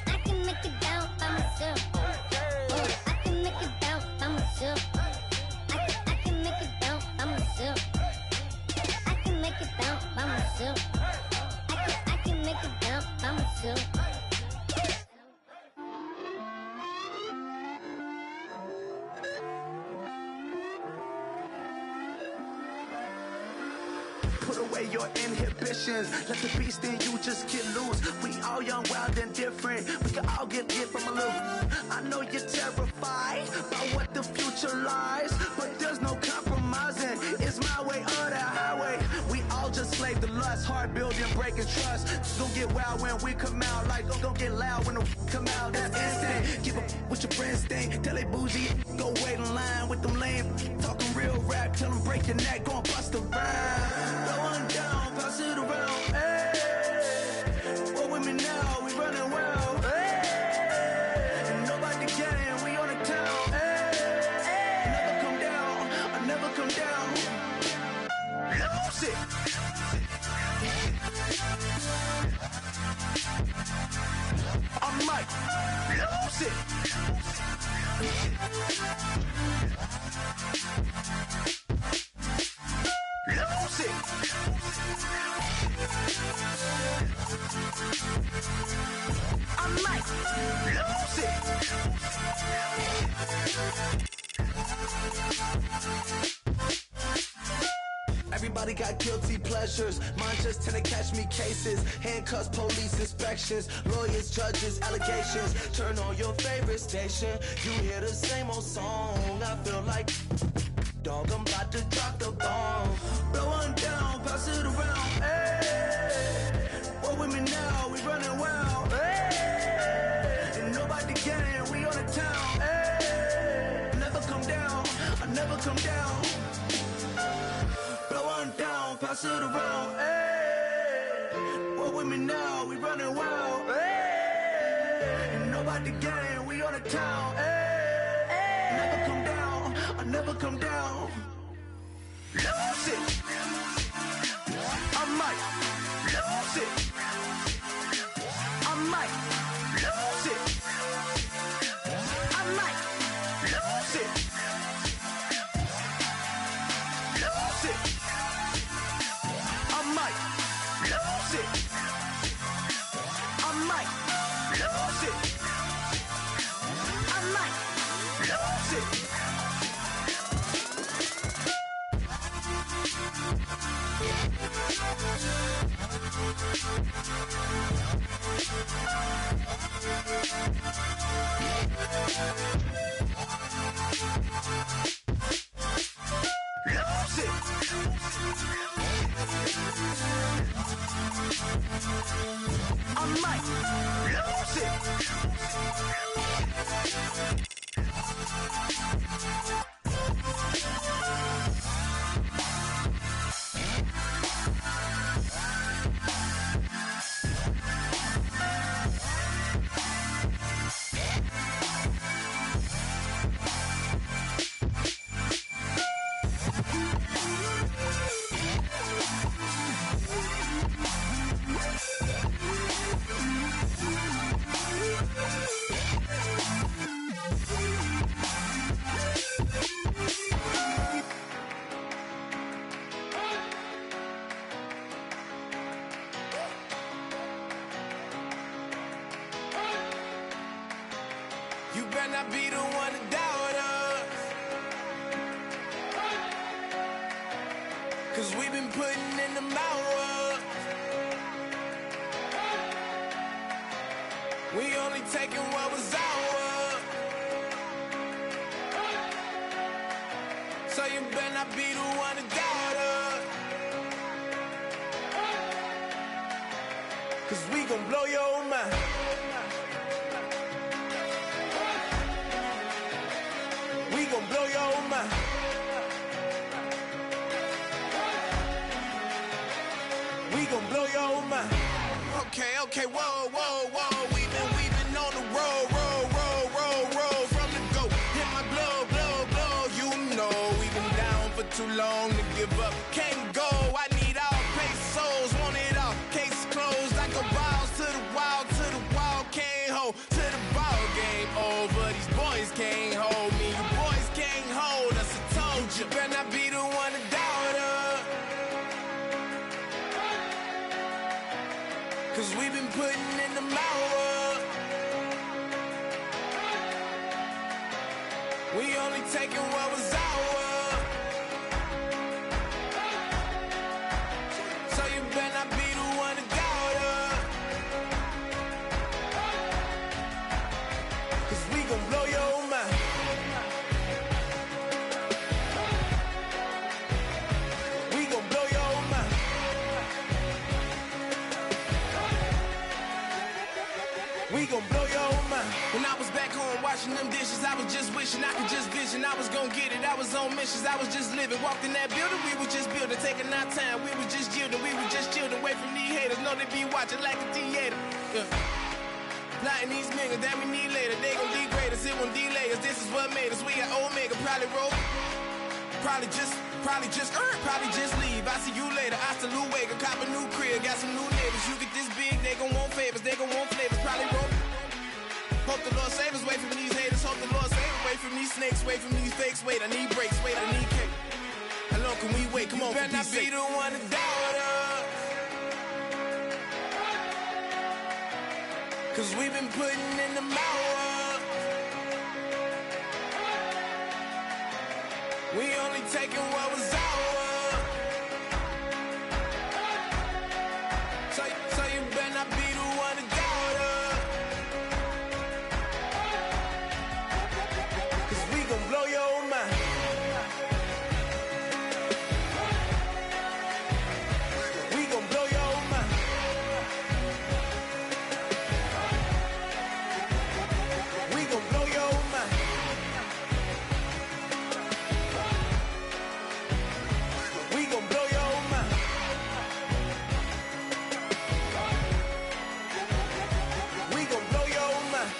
I can make it bounce by myself. I can make it bounce by myself. I can make it bounce by myself. I can make it bounce by myself. I can make it bounce by myself. Put away your inhibitions. Let the beast in you just get loose. We all young, wild, and different. We can all get lit from a little. I know you're terrified about what the future lies, but there's no compromising. It's my way or the highway. We all just slave to lust, hard building, breaking trust. Don't get wild when we come out. Like don't get loud when the come out. That's instant. Keep up with your friends thing. Tell they bougie, go wait in line with them lame. Talking real rap, tell them break your neck, go and bust a rhyme. Going down, pass it around. Hey, what with me now? We running wild. Hey, and nobody can. We on the town. Hey, never come down. I never come down. Lose it. I'm Mike. Lose it. I might lose it. Everybody got guilty pleasures. Mine just tend to catch me cases. Handcuffs, police inspections, lawyers, judges, allegations. Turn on your favorite station. You hear the same old song. I feel like, dog, I'm about to drop the bomb. Blow one down, pass it around. Hey, what with me now? We running wild. Hey, and nobody getting. We on the town. Hey, never come down. I never come down. Down, pass it around, hey. What with me now? We running wild, hey. And nobody gang, we on the town, hey. Never come down, I never come down. Lose it. I might lose it. I might lose it. I might lose it. Lose it. I might lose it. I might lose it. I might lose it. Lose it. I might lose it. You better not be the one to doubt us, 'cause we've been putting in the hours. We only taking what was ours. So you better not be the one to doubt us, 'cause we gon' blow your mind. We gon' blow your mind. We gon' blow your mind. Okay, whoa, whoa, whoa. We been on the road, roll from the go. Hit my blow. You know we been down for too long to give up. Can't go. I need all pesos, want it all. Case closed. I go balls to the wall, can't hold. To the ball game over. These boys can't hold me. You boys can't hold us. I told you. Better not be the one to doubt us, 'cause we been putting in the hours. We only taking what was ours. So you better not be the one to doubt us, 'cause we gon' blow your mind. We gon' blow your mind. We gon' blow your mind. When I was back home washing them dishes, I was just wishing I could just vision. I was gon' get it, I was on missions, I was just living. Walked in that building, we was just building, taking our time. We was just yielding, we was just chilling. Away from these haters, know they be watching like a theater. Yeah. Plotting these niggas that we need later. They gon' degrade us, it won't delay us. This is what made us. We got Omega, probably roll. Probably just leave. I see you later. I salute Wega, cop a new crib, got some new neighbors. You get this big, they gon' want favors, they gon' want flavors. Probably roll. Hope the Lord save us, wait from these haters. Hope the Lord save us, wait from these snakes, wait from these fakes. Wait, I need breaks, wait, I need cake. on, can we wait? Come on, better not be the one to doubt us. 'Cause we've been putting in the hours. We only taking what was ours. So you better not be the one to doubt us. 'Cause we gon' blow your mind. We gon' blow your mind. We gon' blow your mind. We gon' blow your mind. We gon' blow your mind.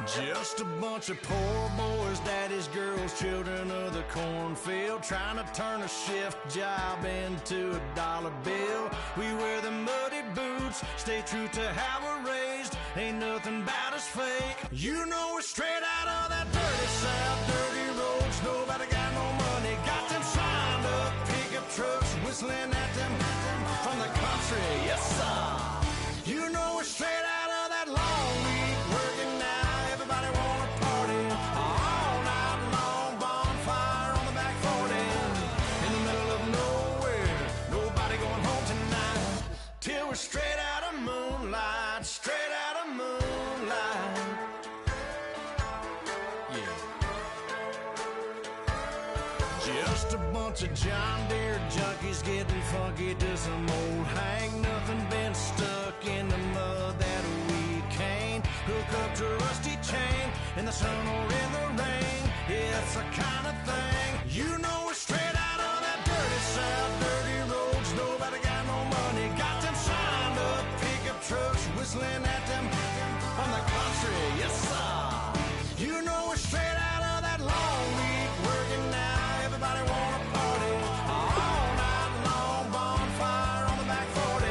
Just a bunch of poor boys, daddy's girls, children of the cornfield, trying to turn a shift job into a dollar bill. We wear the muddy boots, stay true to how we're raised. Ain't nothing about us fake. You know we're straight out of that dirty south, dirty roads. Nobody got no money, got them signed up pickup trucks, whistling at them from the country. Yes, sir. You know we're straight out of that long week working now. Everybody wanna party all night long, bonfire on the back 40 in the middle of nowhere. Nobody going home tonight till we're straight out of moonlight, straight out of moonlight. Yeah. Just a bunch of John Deere junkies getting funky to some old hang. Nothing been stuck in the mud that we can't hook up to a rusty chain in the sun or in the rain. It's the kind of thing. You know we're straight out of that dirty south, dirty roads. Nobody got no money, got them signed up pickup trucks, whistling at them from the country. Yes, sir. You know we're straight out of that long week working now. Everybody wanna party all night long, bonfire on the back 40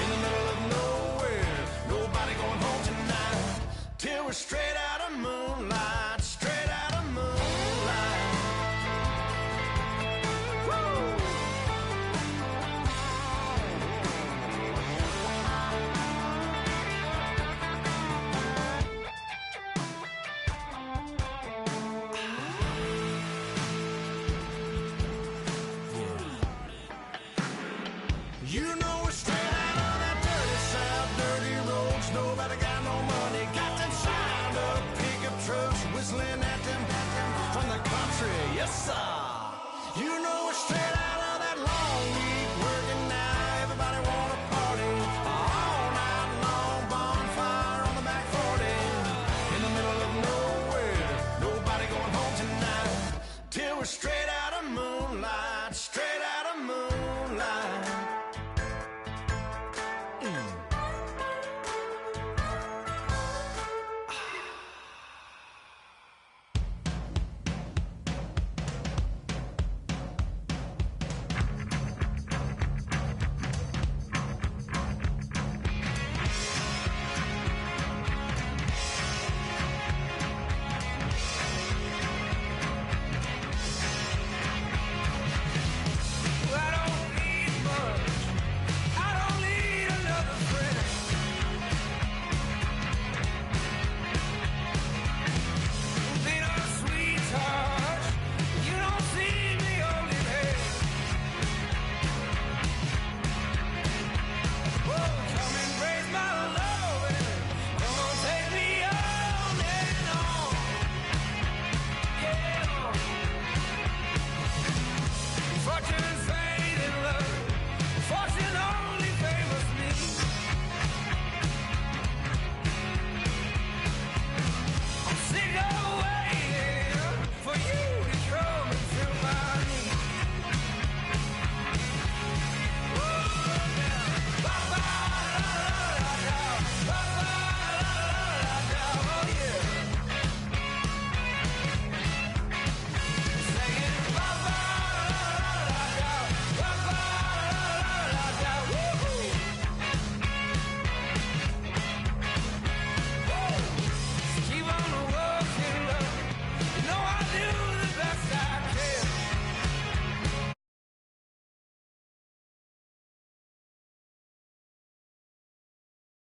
in the middle of nowhere. Nobody going home tonight till we're straight out of moonlight, straight out of moonlight. Woo! You know we're straight out of that dirty south, dirty roads. Nobody got no money, got them signed up pickup trucks, whistling at them from the country. Yes, sir. You know we're straight